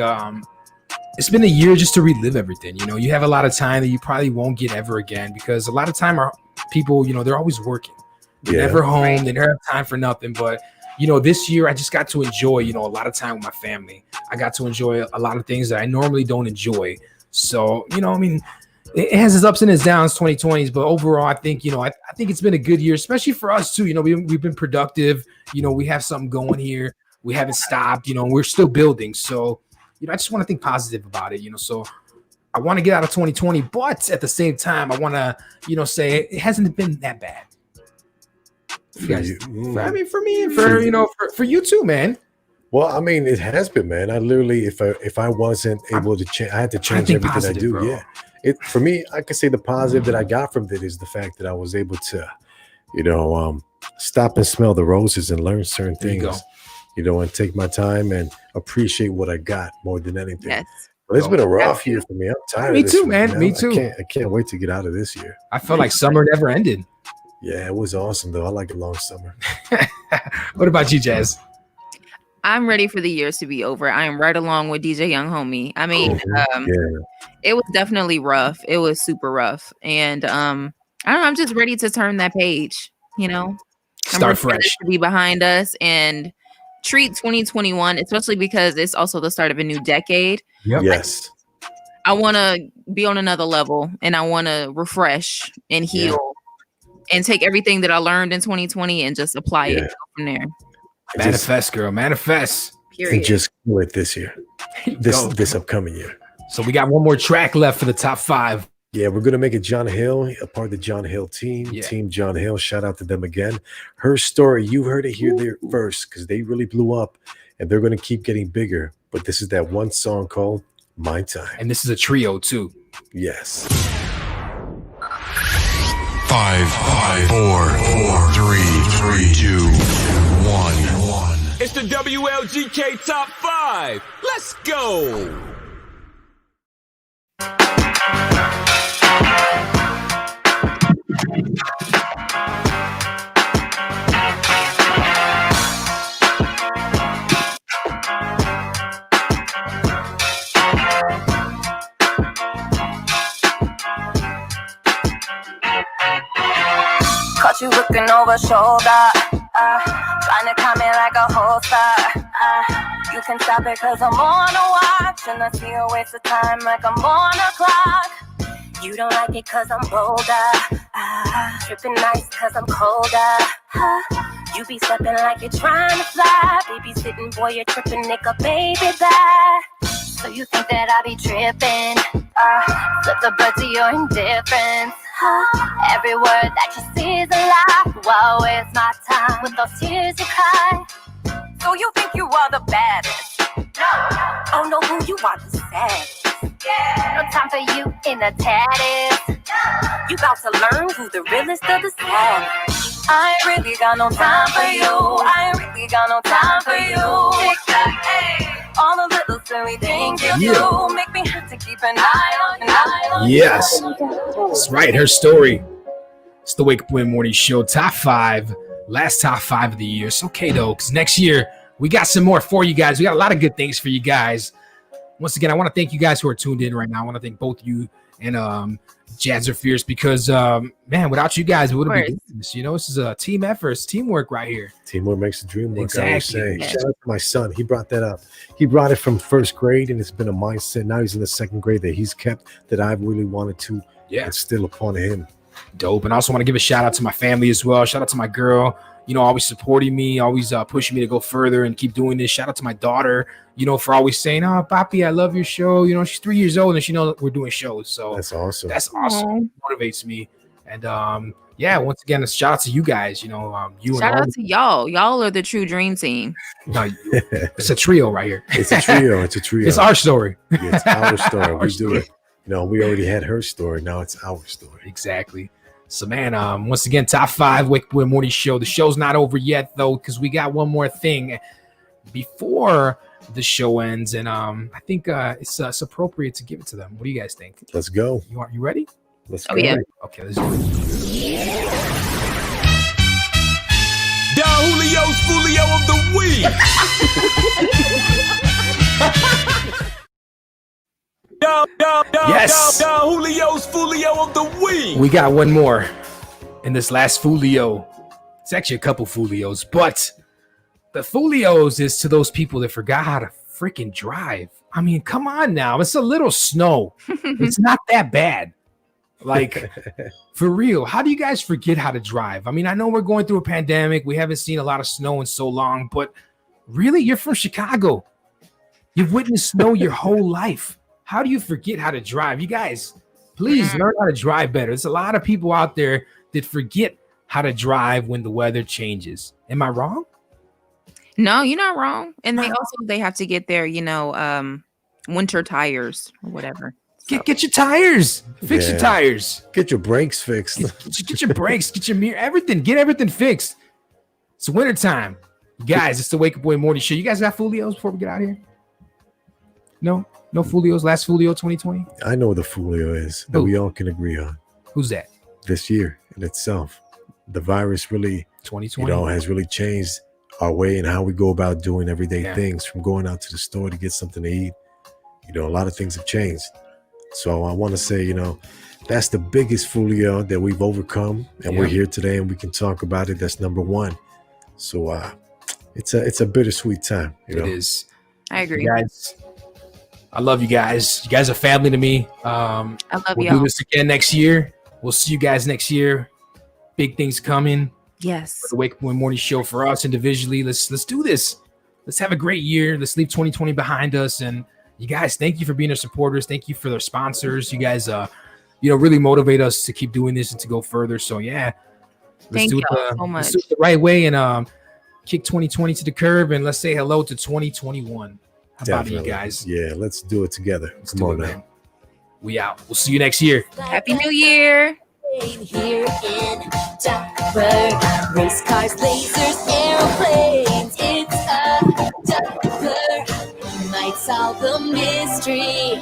it's been a year just to relive everything. You have a lot of time that you probably won't get ever again because a lot of time our people, they're always working. They're never home. They never have time for nothing. But this year I just got to enjoy, a lot of time with my family. I got to enjoy a lot of things that I normally don't enjoy. So, it has its ups and its downs, 2020s, but overall, I think, I think it's been a good year, especially for us too. We've been productive. We have something going here. We haven't stopped, we're still building. So, I just want to think positive about it, so I want to get out of 2020, but at the same time, I want to, say it hasn't been that bad. For me and for you too, man. Well, it has been, man. I literally, if I wasn't able to change, I had to change everything positive, I do. Bro. Yeah. For me, I can say the positive that I got from it is the fact that I was able to, stop and smell the roses and learn certain things, and take my time and appreciate what I got more than anything. Yes. But it's been a rough year for me. I'm tired. Me of this too, man. Me too. I can't wait to get out of this year. I felt like summer never ended. Yeah, it was awesome though. I like a long summer. What about you, Jazz? I'm ready for the years to be over. I am right along with DJ Young Homie. It was definitely rough. It was super rough. And I don't know, I'm just ready to turn that page, Start fresh. To be behind us and treat 2021, especially because it's also the start of a new decade. Yep. Yes. I want to be on another level and I want to refresh and heal and take everything that I learned in 2020 and just apply it from there. Manifest, girl. Manifest. Period. And just do it this year. This upcoming year. So we got one more track left for the top 5. Yeah, we're gonna make it John Hill, a part of the John Hill team. Yeah. Team John Hill. Shout out to them again. Her story, you heard it here there first, because they really blew up and they're gonna keep getting bigger. But this is that one song called My Time. And this is a trio too. Yes. 5, 4, 3, 2, 1. It's the WLGK Top 5. Let's go. Caught you looking over shoulder, trying to come in like a holster. You can stop it cause I'm on a watch, and I see a waste of time like I'm on a clock. You don't like it cause I'm bolder. Tripping nice cause I'm colder. You be stepping like you're trying to fly. Babysitting, boy, you're tripping, nigga, baby, bye. So you think that I be tripping? Flip the bird to your indifference. Every word that you see is a lie. Why waste my time with those tears you cry? So you think you are the baddest? No. Oh no, who you are, the saddest. No time for you in the tatters. You about to learn who the realest of the sad. I ain't really got no time for you. I ain't really got no time for you. Tick-tock, hey. All the little silly things you do make me have to keep an eye on. Yes, that's right. Her story. It's the Wake Up Win Morning Show top 5, last top 5 of the year. It's okay though, because next year we got some more for you guys. We got a lot of good things for you guys. Once again, I want to thank you guys who are tuned in right now. I want to thank both you and Jazzer Fierce because man, without you guys, we wouldn't be doing this. You know, this is a team effort, it's teamwork right here. Teamwork makes the dream work. Exactly. I would say. Shout out to my son. He brought that up. He brought it from first grade, and it's been a mindset. Now he's in the second grade that he's kept that I've really wanted to instill upon him. Dope. And I also want to give a shout out to my family as well. Shout out to my girl, you know, always supporting me, always pushing me to go further and keep doing this. Shout out to my daughter, you know, for always saying, "Oh, Papi, I love your show." You know, she's 3 years old and she knows we're doing shows. So that's awesome. That's awesome. It motivates me. And yeah, once again, a shout out to you guys. You know, you shout and out to y'all. Y'all are the true dream team. No, it's a trio right here. It's a trio. It's a trio. It's our story. Yeah, it's our story. We do it. You know, we already had her story. Now it's our story. Exactly. So, man, once again, top 5 Wake Up Win Morning Show. The show's not over yet, though, because we got one more thing before the show ends. And I think it's appropriate to give it to them. What do you guys think? Let's go. You ready? Let's go. Yeah. Okay, let's do it. Don Julio's Fulio of the week. Yes. Don Julio's Fulio of the week. We got one more in this last Fulio. It's actually a couple Fulios, but the Fulios is to those people that forgot how to freaking drive. I mean, come on now. It's a little snow. It's not that bad. Like, for real, how do you guys forget how to drive? I mean, I know we're going through a pandemic. We haven't seen a lot of snow in so long, but really, you're from Chicago. You've witnessed snow your whole life. How do you forget how to drive? You guys, please learn how to drive better. There's a lot of people out there that forget how to drive when the weather changes. Am I wrong? No, you're not wrong. And they have to get their, you know, winter tires or whatever. So. Get your tires. Fix your tires. Get your brakes fixed. Get your brakes. Get your mirror. Everything. Get everything fixed. It's wintertime. Guys, it's the Wake Up Boy Morning Show. You guys got Fulios before we get out of here? No? No Fulios? Last Fulio 2020? I know what the Fulio is that we all can agree on. Who's that? This year in itself. The virus really, 2020, you know, has really changed our way and how we go about doing everyday things, from going out to the store to get something to eat. You know, a lot of things have changed. So I want to say, you know, that's the biggest Fulio that we've overcome, and we're here today and we can talk about it. That's number one. So it's a bittersweet time. You know? It is. I agree. Guys, I love you guys. You guys are family to me. I love we'll y'all. do this again next year. We'll see you guys next year. Big things coming. Yes. For the Wake Up Win Morning Show for us individually. Let's do this. Let's have a great year. Let's leave 2020 behind us. And you guys, thank you for being our supporters. Thank you for their sponsors. You guys, you know, really motivate us to keep doing this and to go further. So yeah, let's do it so much. Let's do it the right way and kick 2020 to the curb and let's say hello to 2021. How about you guys? Yeah, let's do it together. Come on now. We out. We'll see you next year. Happy New Year. Here in Duckburg, race cars, lasers, airplanes. It's a Duckburg. Might solve the mystery.